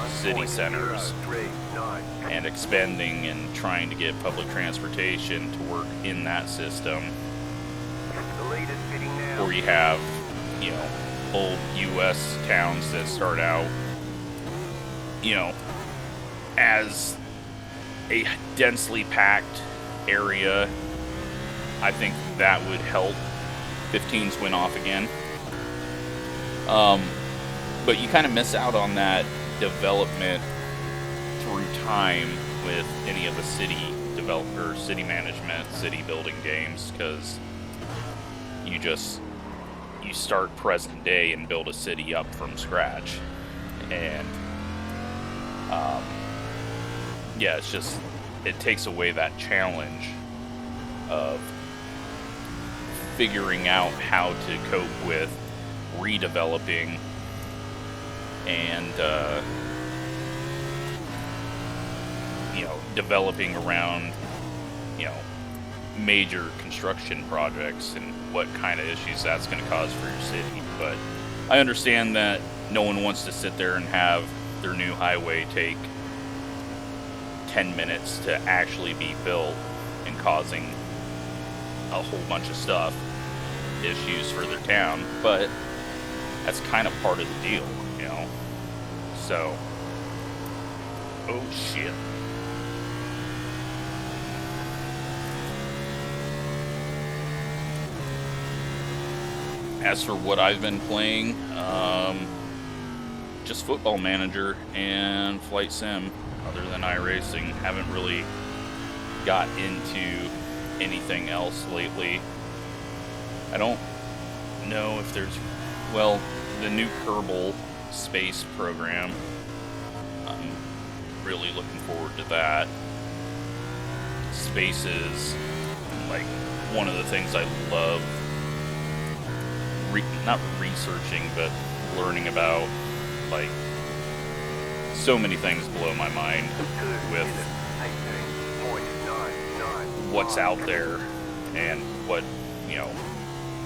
city centers and expanding and trying to get public transportation to work in that system. Or you have, you know, old US towns that start out, you know, as a densely packed area. I think that would help. 15s went off again. But you kind of miss out on that development through time with any of the city developers, city management, city building games, because you start present day and build a city up from scratch. And yeah, it's just, it takes away that challenge of figuring out how to cope with redeveloping and you know, developing around, you know, major construction projects and what kind of issues that's going to cause for your city. But I understand that no one wants to sit there and have their new highway take 10 minutes to actually be built and causing a whole bunch of stuff, issues for their town, but that's kind of part of the deal, you know. So, oh shit. As for what I've been playing, just Football Manager and Flight Sim, other than iRacing. Haven't really got into anything else lately. I don't know if there's, well, the new Kerbal space program. I'm really looking forward to that. Space is like one of the things I love, not researching, but learning about. Like, so many things blow my mind with what's out there and what, you know,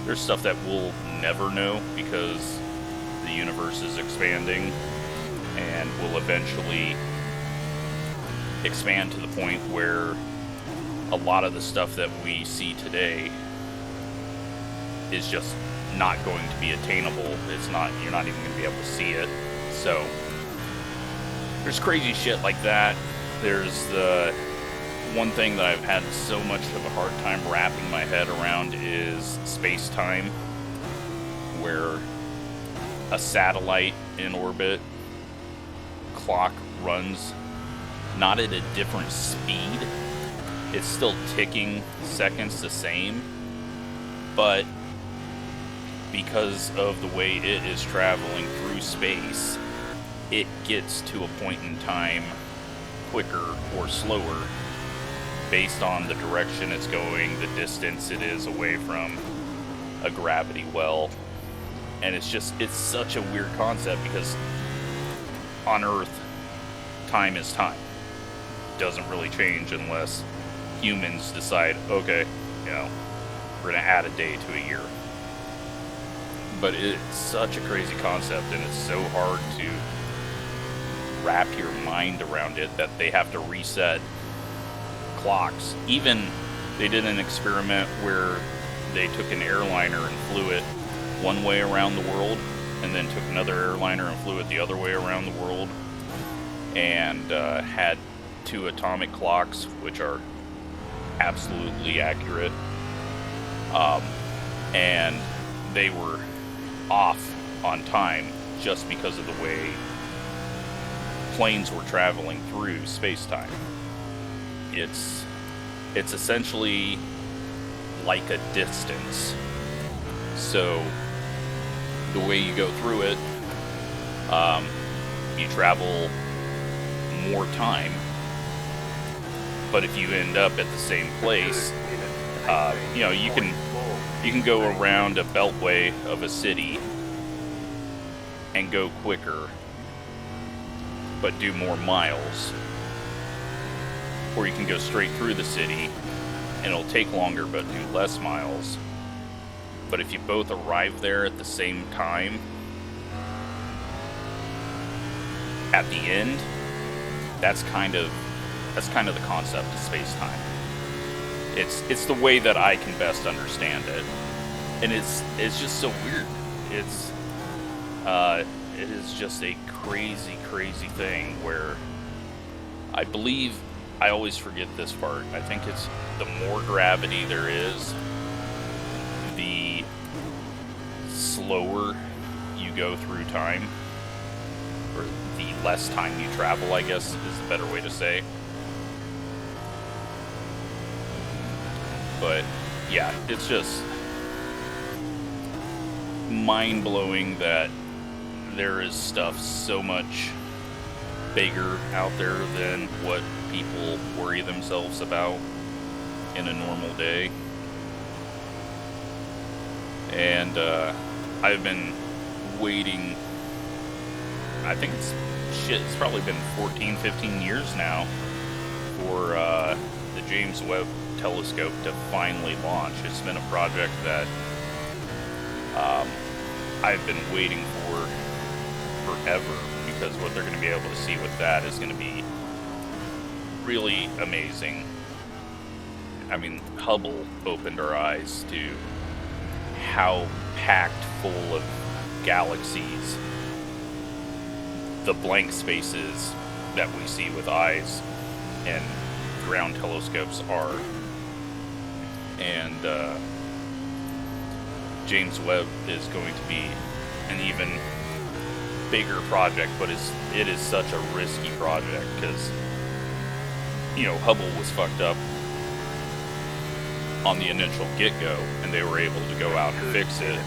there's stuff that we'll never know because the universe is expanding and will eventually expand to the point where a lot of the stuff that we see today is just not going to be attainable. You're not even going to be able to see it. So there's crazy shit like that. There's the one thing that I've had so much of a hard time wrapping my head around is space-time, where a satellite in orbit clock runs not at a different speed. It's still ticking seconds the same, but because of the way it is traveling through space, it gets to a point in time quicker or slower based on the direction it's going, the distance it is away from a gravity well. And it's such a weird concept, because on Earth, time is time. It doesn't really change unless humans decide, okay, we're going to add a day to a year. But it's such a crazy concept, and it's so hard to wrap your mind around it that they have to reset clocks. Even they did an experiment where they took an airliner and flew it one way around the world, and then took another airliner and flew it the other way around the world, and had 2 atomic clocks, which are absolutely accurate, and they were off on time just because of the way planes were traveling through space-time. It's essentially like a distance. So the way you go through it, you travel more time, but if you end up at the same place, you can go around a beltway of a city and go quicker, but do more miles. Or you can go straight through the city and it'll take longer but do less miles. But if you both arrive there at the same time, at the end, that's kind of the concept of space-time. It's the way that I can best understand it, and it's just so weird. It is just a crazy thing where I believe, I always forget this part, I think it's the more gravity there is, the slower you go through time, or the less time you travel, I guess is the better way to say. But yeah, it's just mind-blowing that there is stuff so much bigger out there than what people worry themselves about in a normal day. And I've been waiting, I think it's probably been 14-15 years now for the James Webb Telescope to finally launch. It's been a project that I've been waiting for forever, because what they're going to be able to see with that is going to be really amazing. I mean, Hubble opened our eyes to how packed full of galaxies the blank spaces that we see with eyes and ground telescopes are. And James Webb is going to be an even bigger project, but it is such a risky project, because Hubble was fucked up on the initial get-go, and they were able to go out and fix it,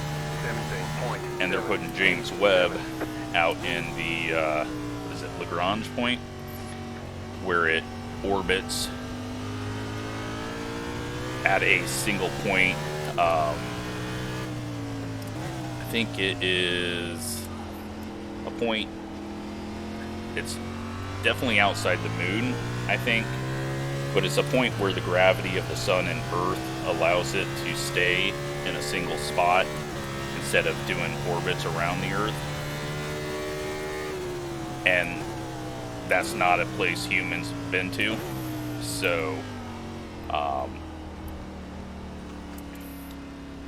and they're putting James Webb out in the Lagrange point, where it orbits at a single point. I think it is a point, it's definitely outside the moon, I think, but it's a point where the gravity of the sun and Earth allows it to stay in a single spot instead of doing orbits around the Earth. And that's not a place humans have been to, so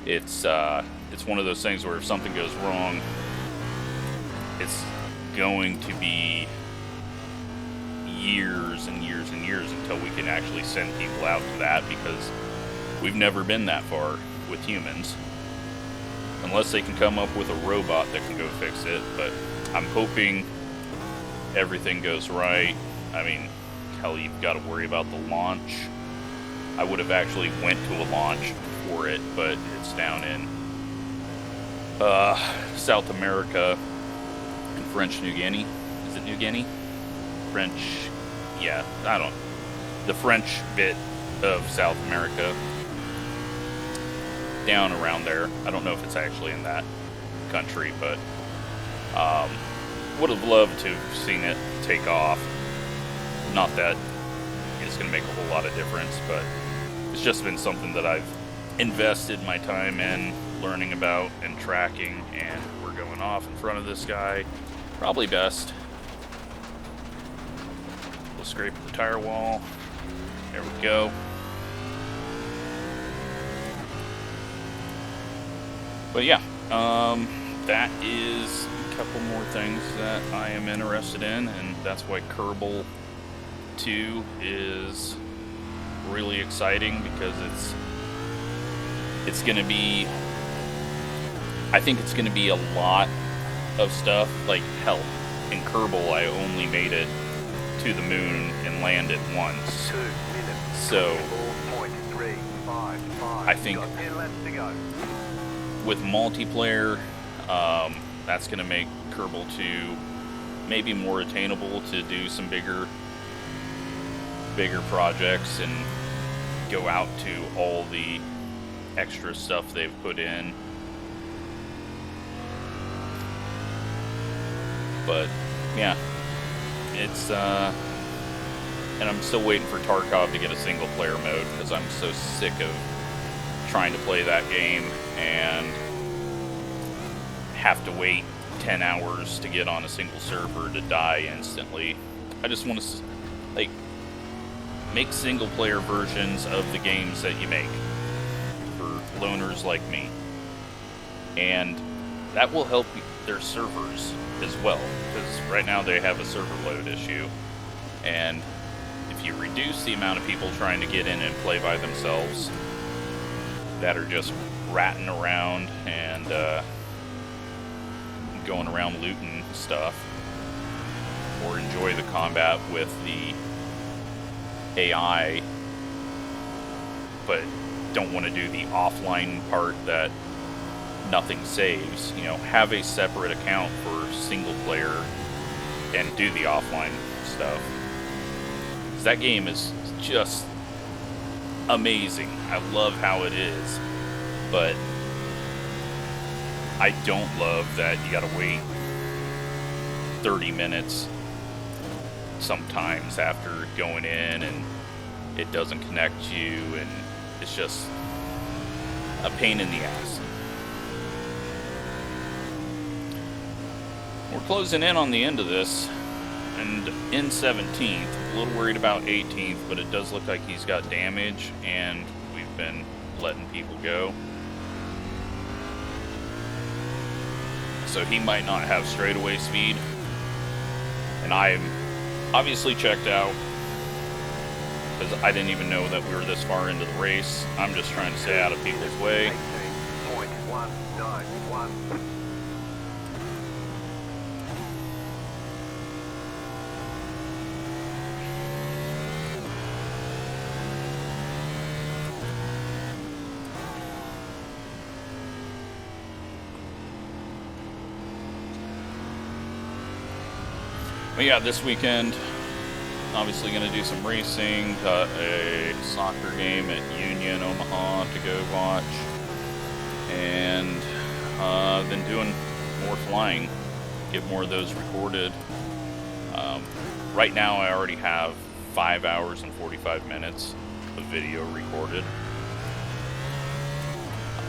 It's one of those things where if something goes wrong, it's going to be years and years and years until we can actually send people out to that, because we've never been that far with humans. Unless they can come up with a robot that can go fix it, but I'm hoping everything goes right. I mean, hell, you've got to worry about the launch. I would have actually went to a launch for it, but it's down in South America, in French New Guinea. Is it New Guinea? French, yeah, I don't know. The French bit of South America, down around there. I don't know if it's actually in that country, but would have loved to have seen it take off. Not that it's going to make a whole lot of difference, but it's just been something that I've invested my time in learning about and tracking, and we're going off in front of this guy. Probably best. We'll scrape the tire wall. There we go. But yeah, that is a couple more things that I am interested in, and that's why Kerbal 2 is really exciting, because it's going to be, I think it's going to be a lot of stuff. Like, hell, in Kerbal I only made it to the moon and landed once. 2 minutes. So, 4.355. I think Got 10 laps to go. with multiplayer, that's going to make Kerbal 2 maybe more attainable to do some bigger projects and go out to all the extra stuff they've put in. But yeah, it's and I'm still waiting for Tarkov to get a single player mode, because I'm so sick of trying to play that game and have to wait 10 hours to get on a single server to die instantly. I just want to, like, make single player versions of the games that you make for loners like me, and that will help their servers as well, because right now they have a server load issue, and if you reduce the amount of people trying to get in and play by themselves that are just ratting around and going around looting stuff, or enjoy the combat with the AI, but don't want to do the offline part that nothing saves, you know, have a separate account for single player and do the offline stuff. 'Cause that game is just amazing. I love how it is, but I don't love that you gotta wait 30 minutes sometimes after going in and it doesn't connect you, and it's just a pain in the ass. We're closing in on the end of this, and in 17th, a little worried about 18th, but it does look like he's got damage and we've been letting people go. So he might not have straightaway speed, and I'm obviously checked out because I didn't even know that we were this far into the race. I'm just trying to stay out of people's way. 18.191. But yeah, this weekend, obviously going to do some racing, got a soccer game at Union, Omaha to go watch, and then doing more flying, get more of those recorded. Right now I already have 5 hours and 45 minutes of video recorded,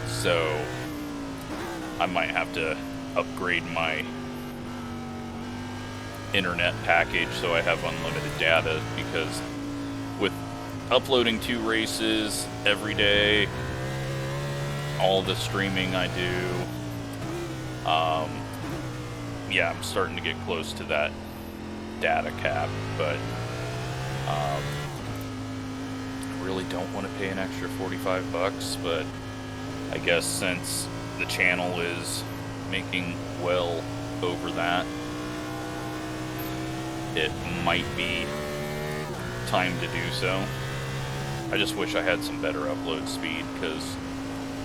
so I might have to upgrade my internet package so I have unlimited data, because with uploading 2 races every day all the streaming I do. Yeah, I'm starting to get close to that data cap, but I really don't want to pay an extra 45 bucks, but I guess since the channel is making well over that, it might be time to do so. I just wish I had some better upload speed, because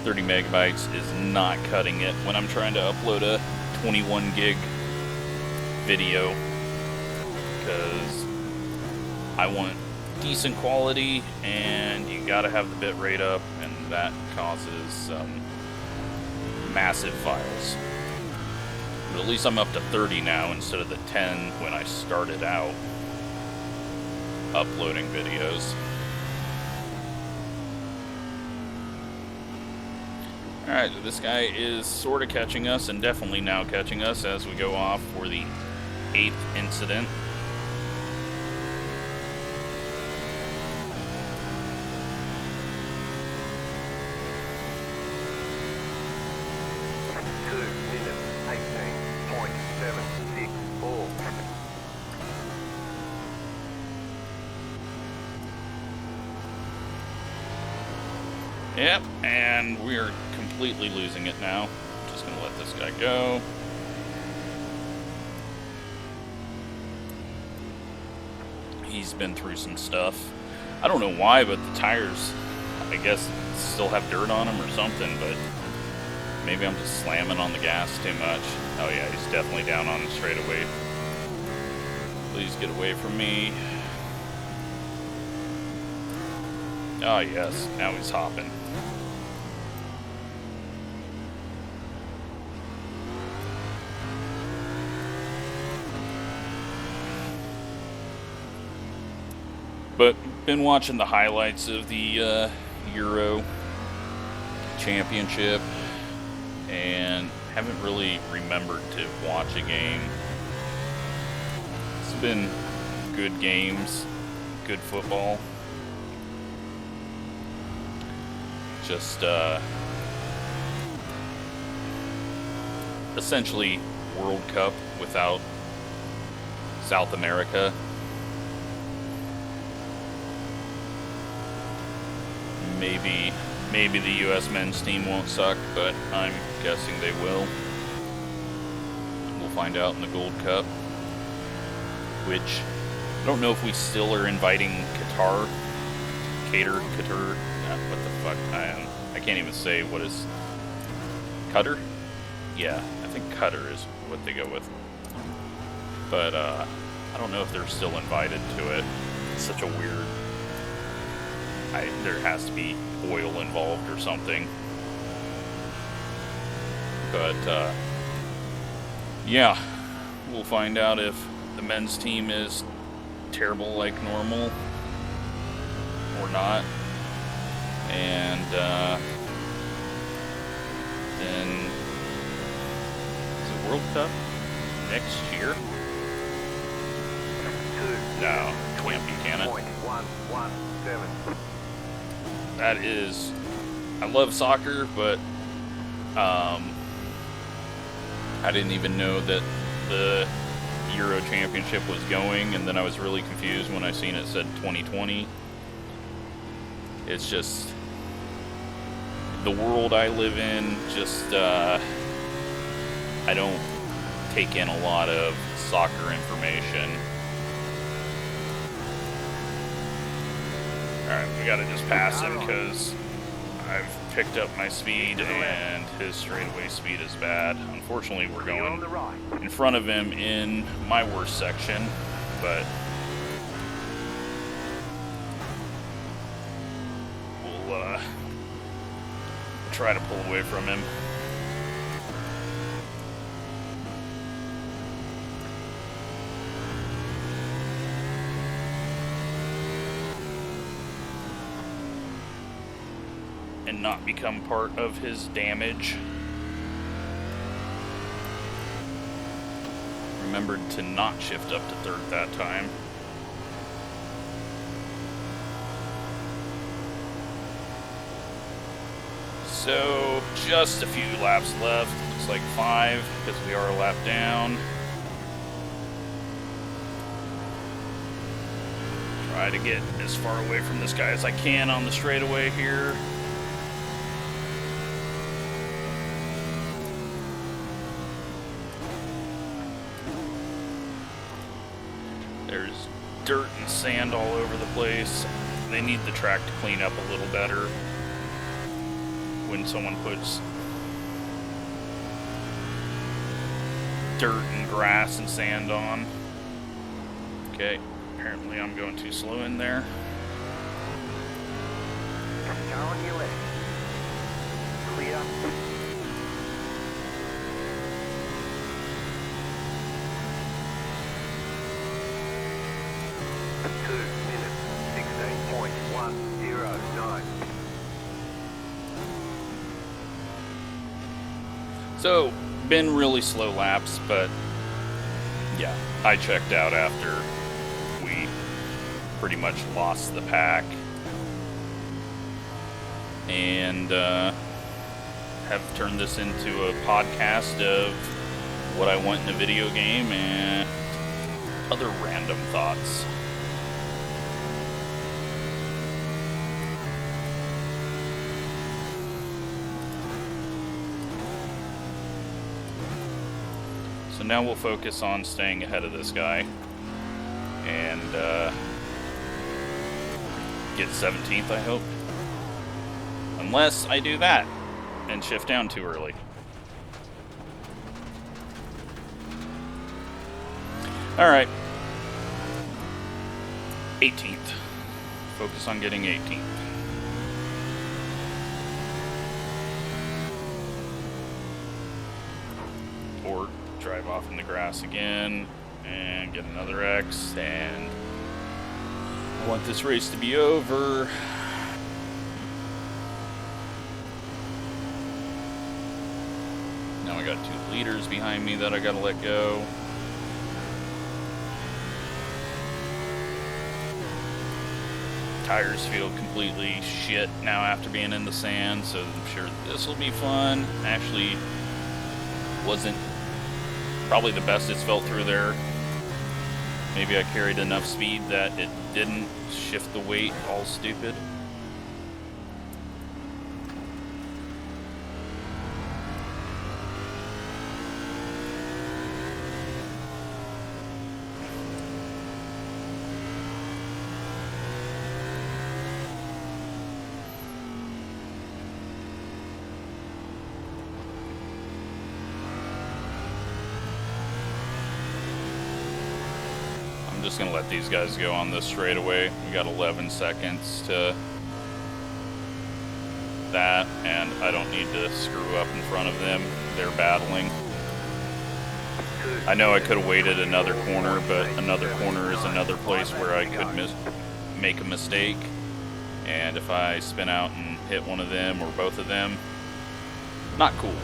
30 megabytes is not cutting it when I'm trying to upload a 21 gig video, because I want decent quality and you gotta have the bit rate up, and that causes some massive files. But at least I'm up to 30 now instead of the 10 when I started out uploading videos. Alright, this guy is sort of catching us, and definitely now catching us as we go off for the 8th incident. Yep, and we're completely losing it now. Just gonna let this guy go. He's been through some stuff. I don't know why, but the tires, I guess, still have dirt on them or something, but maybe I'm just slamming on the gas too much. Oh yeah, he's definitely down on the straightaway. Please get away from me. Oh yes, now he's hopping. But been watching the highlights of the Euro Championship and haven't really remembered to watch a game. It's been good games, good football. Just essentially World Cup without South America. Maybe the U.S. men's team won't suck, but I'm guessing they will. We'll find out in the Gold Cup, which I don't know if we still are inviting Qatar. What the fuck? I can't even say what is Qatar. Yeah, I think Qatar is what they go with. But I don't know if they're still invited to it. It's such a weird. There has to be oil involved or something. But, yeah, we'll find out if the men's team is terrible like normal or not. And, then, is it World Cup next year? No, can't be, can it? That is, I love soccer, but I didn't even know that the Euro Championship was going, and then I was really confused when I seen it said 2020. It's just, the world I live in, just, I don't take in a lot of soccer information. Alright, we gotta just pass him because I've picked up my speed and his straightaway speed is bad. Unfortunately, we're going in front of him in my worst section, but we'll try to pull away from him. And not become part of his damage. Remembered to not shift up to third that time. So just a few laps left. Looks like 5 because we are a lap down. Try to get as far away from this guy as I can on the straightaway here. There's dirt and sand all over the place. They need the track to clean up a little better when someone puts dirt and grass and sand on. Okay, apparently I'm going too slow in there. Car on your left. Clear. 2 minutes, 16.109. So, been really slow laps, but yeah, I checked out after we pretty much lost the pack. And have turned this into a podcast of what I want in a video game and other random thoughts. So now we'll focus on staying ahead of this guy and get 17th, I hope. Unless I do that and shift down too early. Alright. 18th. Focus on getting 18th. Or drive off in the grass again and get another X, and I want this race to be over. Now I got 2 leaders behind me that I gotta let go. Tires feel completely shit now after being in the sand, so I'm sure this will be fun. Actually, wasn't probably the best it's felt through there. Maybe I carried enough speed that it didn't shift the weight all stupid. I'm just gonna let these guys go on this straightaway. We got 11 seconds to that, and I don't need to screw up in front of them. They're battling. I know I could have waited another corner, but another corner is another place where I could make a mistake. And if I spin out and hit one of them or both of them, not cool.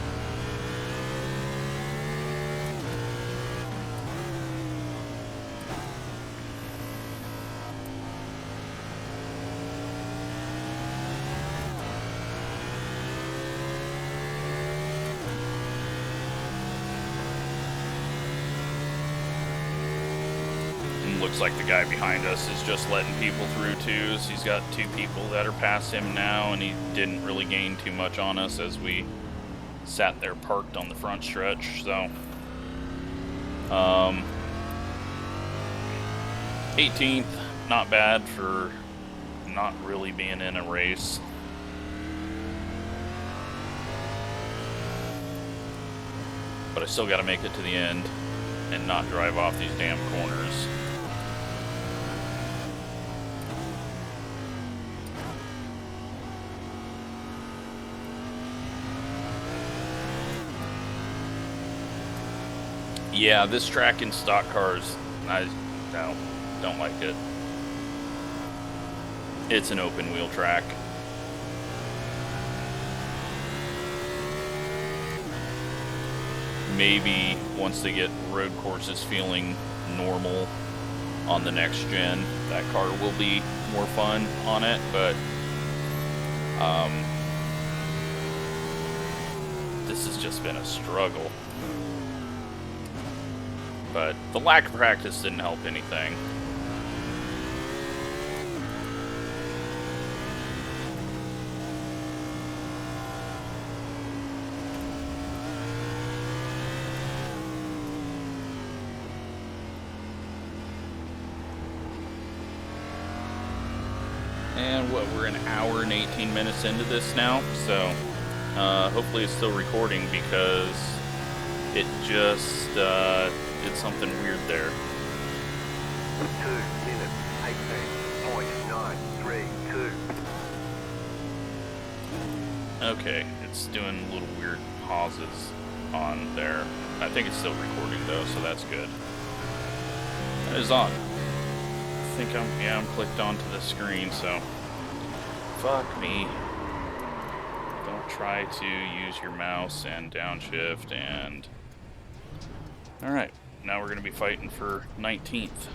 Looks like the guy behind us is just letting people through too. So he's got 2 people that are past him now, and he didn't really gain too much on us as we sat there parked on the front stretch. So 18th, not bad for not really being in a race. But I still got to make it to the end and not drive off these damn corners. Yeah, this track in stock cars, I don't like it. It's an open wheel track. Maybe once they get road courses feeling normal on the next gen, that car will be more fun on it, but this has just been a struggle. But the lack of practice didn't help anything. And what, we're an hour and 18 minutes into this now, so hopefully it's still recording because it just did something weird there. 2 minutes, 18.932. Okay, it's doing little weird pauses on there. I think it's still recording though, so that's good. That is on. I think I'm clicked onto the screen, so fuck me. Don't try to use your mouse and downshift and... Alright, now we're gonna be fighting for 19th.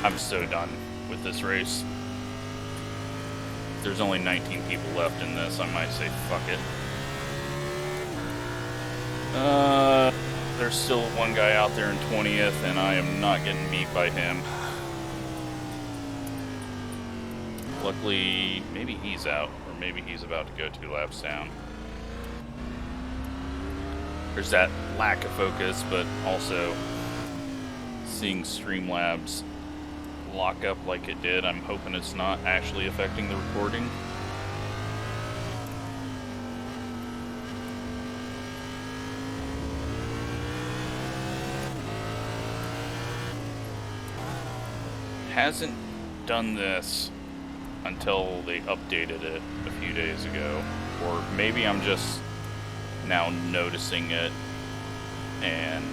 I'm so done with this race. If there's only 19 people left in this, I might say fuck it. There's still one guy out there in 20th, and I am not getting beat by him. Luckily, maybe he's out, or maybe he's about to go 2 laps down. There's that lack of focus, but also seeing Streamlabs lock up like it did, I'm hoping it's not actually affecting the recording. Hasn't done this until they updated it a few days ago, or maybe I'm just now noticing it, and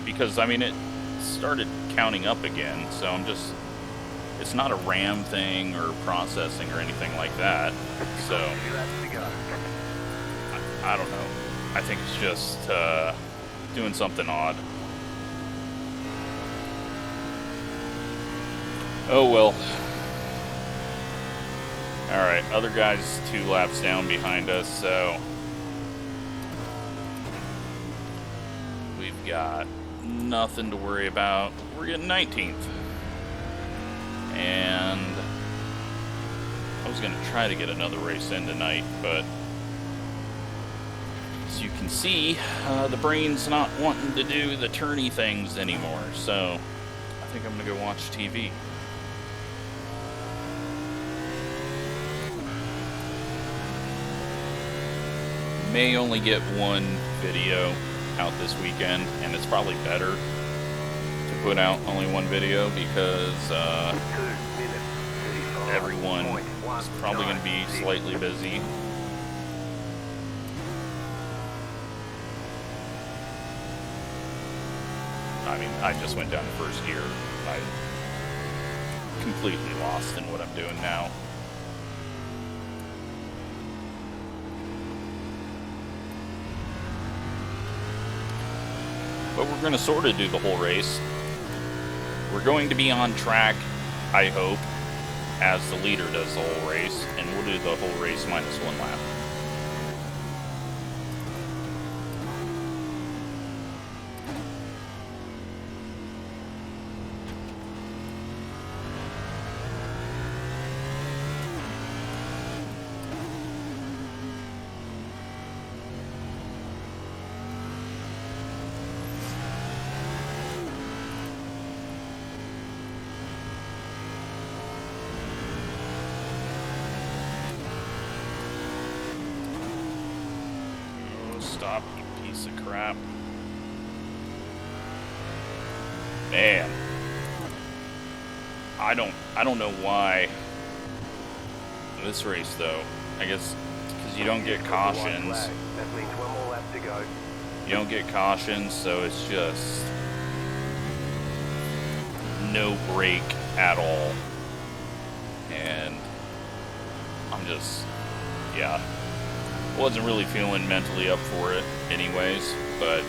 because I mean it started counting up again, so I'm just, it's not a RAM thing or processing or anything like that, so I don't know. I think it's just doing something odd. Oh well. Alright, other guys 2 laps down behind us, so we've got nothing to worry about. We're getting 19th. And I was going to try to get another race in tonight, but as you can see, the brain's not wanting to do the turny things anymore, so I think I'm going to go watch TV. May only get one video out this weekend, and it's probably better to put out only one video because everyone is probably going to be slightly busy. I mean, I just went down to first gear. I'm completely lost in what I'm doing now. But we're going to sort of do the whole race. We're going to be on track, I hope, as the leader does the whole race, and we'll do the whole race minus 1 lap. Stop, you piece of crap. Man. I don't know why. This race though, I guess because you don't get cautions. That means 1 more lap to go. You don't get cautions, so it's just no break at all. And I'm just, yeah. Wasn't really feeling mentally up for it anyways, but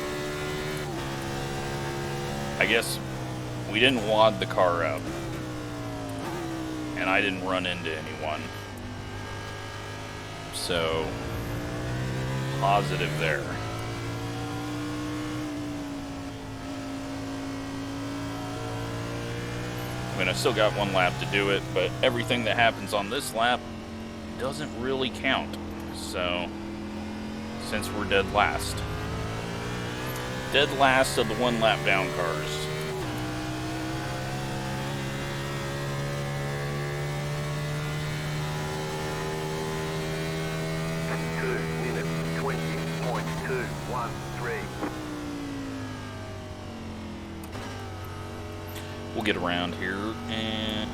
I guess we didn't wad the car up, and I didn't run into anyone, So, positive there. I mean, I still got one lap to do it, but everything that happens on this lap doesn't really count. So, since we're dead last. Dead last of the one lap down cars. We'll get around here and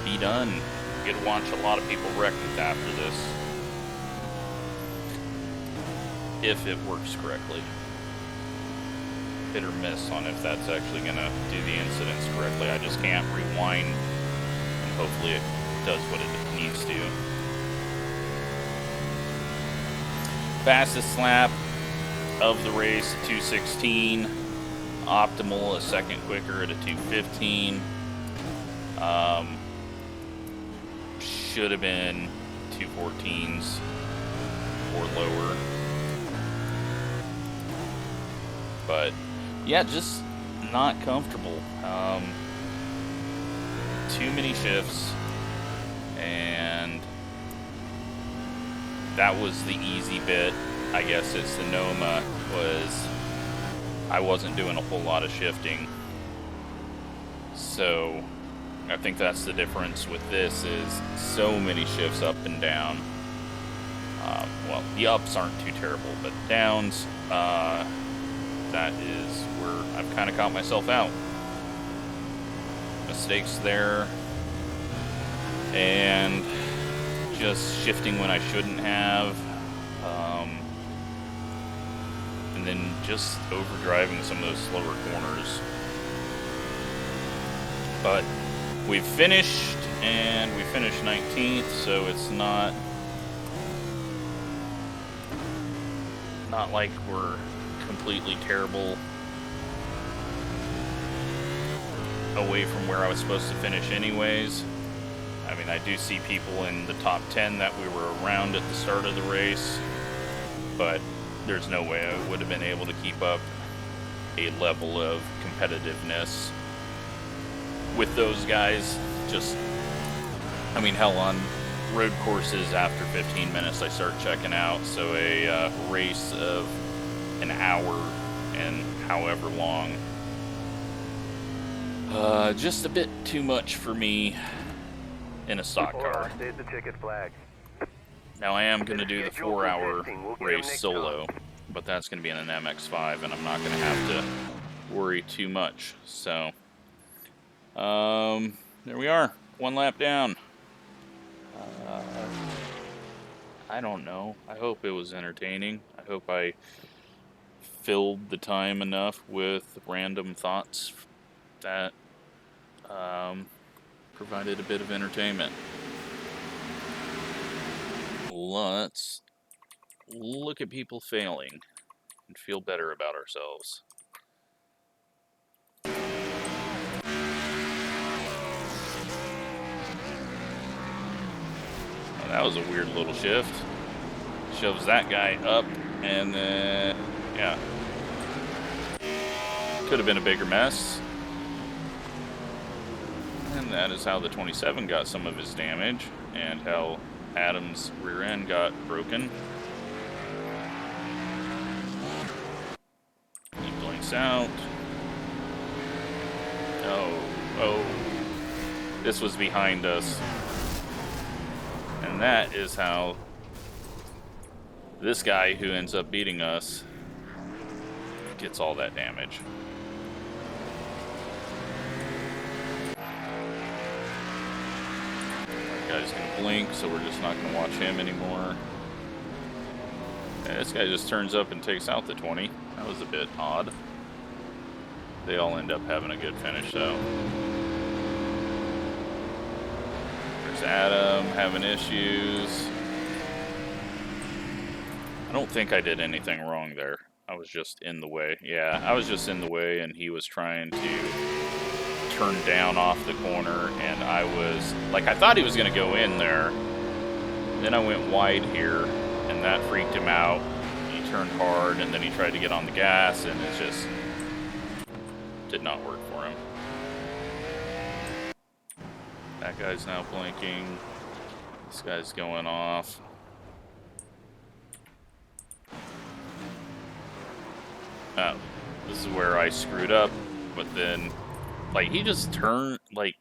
be done. Get to watch a lot of people wrecked after this. If it works correctly. Hit or miss on if that's actually going to do the incidents correctly. I just can't rewind, and hopefully it does what it needs to. Fastest lap of the race, 2:16. Optimal, a second quicker at a 2:15. Should have been 2:14s or lower. But yeah, just not comfortable. Too many shifts, and that was the easy bit, I guess, at Sonoma, was I wasn't doing a whole lot of shifting. So I think that's the difference with this, is so many shifts up and down. Well, the ups aren't too terrible, but downs, that is where I've kind of caught myself out. Mistakes there, and just shifting when I shouldn't have, and then just overdriving some of those slower corners. But we've finished, and we finished 19th, so it's not like we're completely terrible away from where I was supposed to finish anyways. I mean, I do see people in the top 10 that we were around at the start of the race, but there's no way I would have been able to keep up a level of competitiveness with those guys. Just, I mean, hell, on road courses after 15 minutes I start checking out, so a race of an hour and however long, just a bit too much for me in a stock car. There's the ticket flag. Now I am going to do the 4-hour race solo, but that's going to be in an MX-5, and I'm not going to have to worry too much. So, there we are, one lap down. I don't know. I hope it was entertaining. I hope I filled the time enough with random thoughts that provided a bit of entertainment. Let's look at people failing and feel better about ourselves. Oh, that was a weird little shift. Shoves that guy up, and then, yeah. Could have been a bigger mess. And that is how the 27 got some of his damage, and how Adam's rear end got broken. He blinks out. Oh, this was behind us. And that is how this guy who ends up beating us gets all that damage. Guy's gonna blink, so we're just not gonna watch him anymore. Yeah, this guy just turns up and takes out the 20. That was a bit odd. They all end up having a good finish, though. There's Adam having issues. I don't think I did anything wrong there. I was just in the way. Yeah, I was just in the way, and he was trying to turn down off the corner, and I was like, I thought he was going to go in there, Then I went wide here, and that freaked him out. He turned hard, and then he tried to get on the gas, and it just did not work for him. That guy's now blinking. This guy's going off. Oh, this is where I screwed up, but then, like, he just turned, like,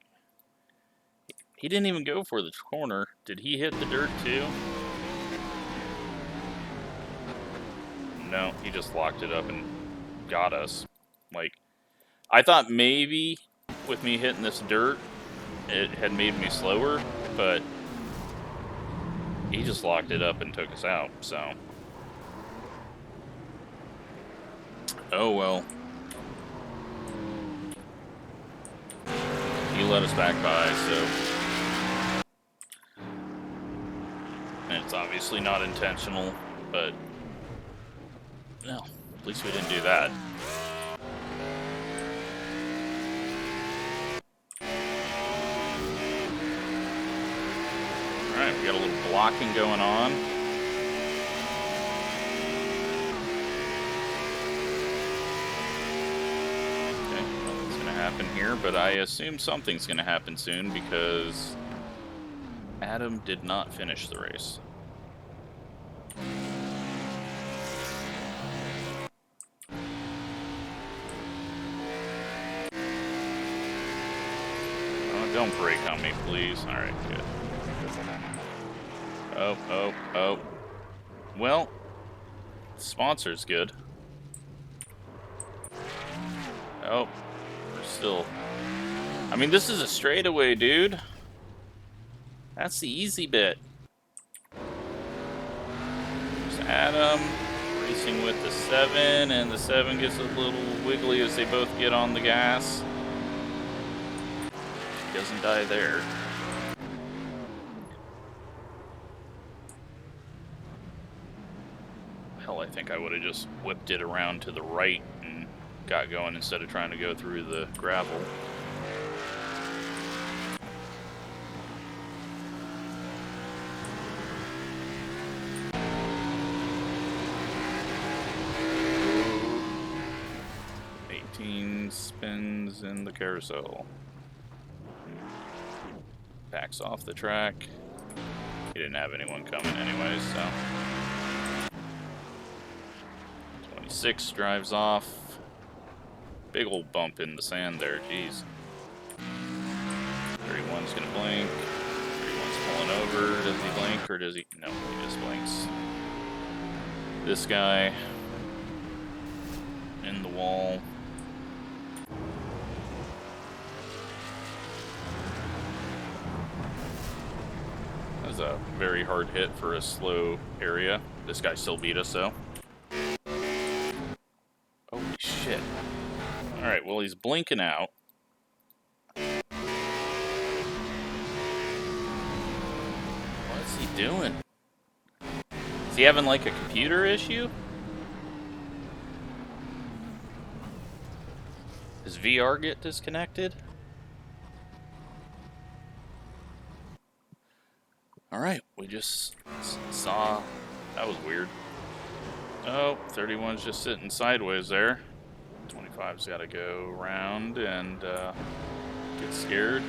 he didn't even go for the corner. Did he hit the dirt too? No, he just locked it up and got us. Like, I thought maybe with me hitting this dirt, it had made me slower, but he just locked it up and took us out, so. Oh well. He let us back by, so. And it's obviously not intentional, but. Well, at least we didn't do that. Alright, we got a little blocking going on. Okay, nothing's gonna happen here, but I assume something's gonna happen soon because Adam did not finish the race. Oh, don't brake on me, please. Alright, good. Oh. Well, the sponsor's good. Oh, we're still... I mean, this is a straightaway, dude. That's the easy bit. There's Adam racing with the 7, and the 7 gets a little wiggly as they both get on the gas. He doesn't die there. Hell, I think I would have just whipped it around to the right and got going instead of trying to go through the gravel. Spins in the carousel. Backs off the track. He didn't have anyone coming anyways, so. 26 drives off. Big old bump in the sand there, jeez. 31's gonna blink. 31's pulling over. Does he blink or does he? No, he just blinks. This guy in the wall. A very hard hit for a slow area. This guy still beat us though. Holy shit. Alright, well he's blinking out. What's he doing? Is he having like a computer issue? Does VR get disconnected? Alright, we just saw... That was weird. Oh, 31's just sitting sideways there. 25's got to go around and get scared.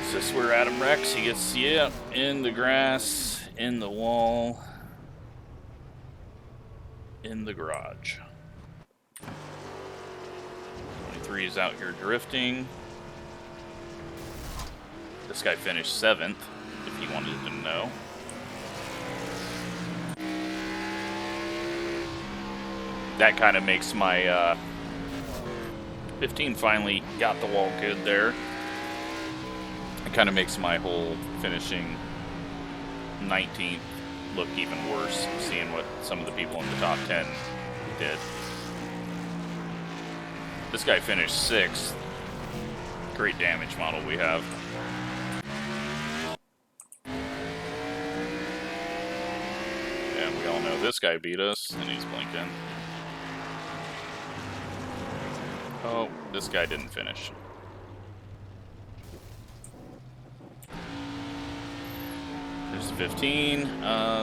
Is this where Adam wrecks? He gets, yeah, in the grass, in the wall, in the garage. 23 is out here drifting. This guy finished 7th. If you wanted to know. That kind of makes my 15 finally got the wall good there. It kind of makes my whole finishing 19th look even worse, seeing what some of the people in the top 10 did. This guy finished 6th. Great damage model we have. We all know this guy beat us, and he's blinking. Oh, this guy didn't finish. There's 15.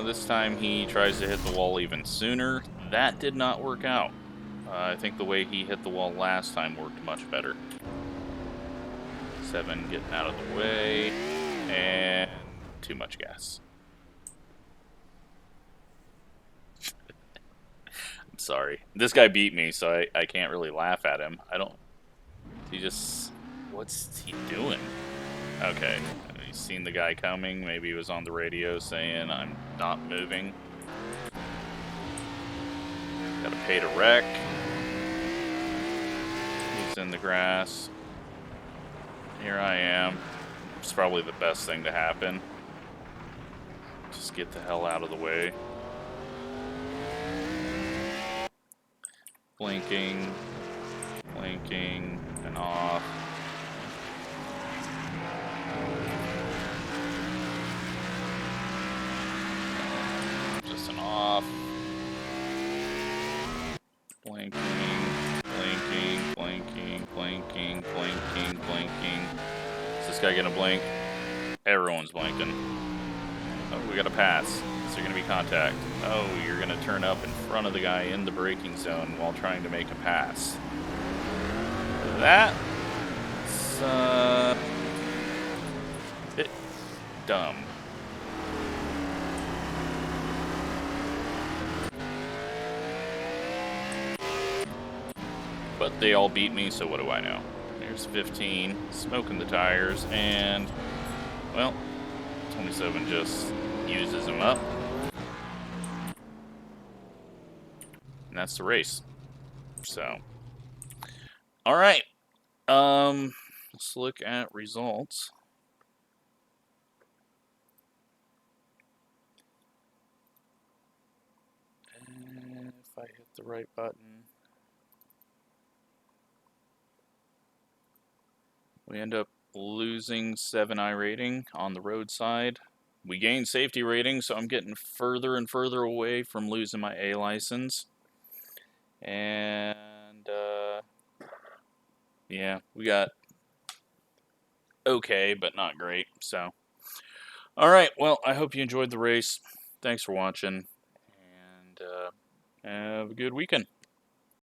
This time he tries to hit the wall even sooner. That did not work out. I think the way he hit the wall last time worked much better. 7 getting out of the way. And too much gas. I'm sorry. This guy beat me, so I can't really laugh at him. I don't... He just... What's he doing? Okay. He's seen the guy coming. Maybe he was on the radio saying, I'm not moving. Gotta pay to wreck. He's in the grass. Here I am. It's probably the best thing to happen. Just get the hell out of the way. Blinking, blinking, and off. Just an off. Blinking, blinking, blinking, blinking, blinking, blinking. Is this guy gonna blink? Everyone's blinking. Oh, we got a pass. Is there gonna be contact? Oh, you're gonna turn up in front of the guy in the braking zone while trying to make a pass. That's a bit dumb. But they all beat me, so what do I know? There's 15, smoking the tires, and, well, 27 just uses them up. And that's the race. So, alright. Let's look at results. And if I hit the right button... We end up losing 7 iRating on the roadside. We gained safety rating, so I'm getting further and further away from losing my A license. And, yeah, we got okay, but not great, so. Alright, well, I hope you enjoyed the race. Thanks for watching, and have a good weekend.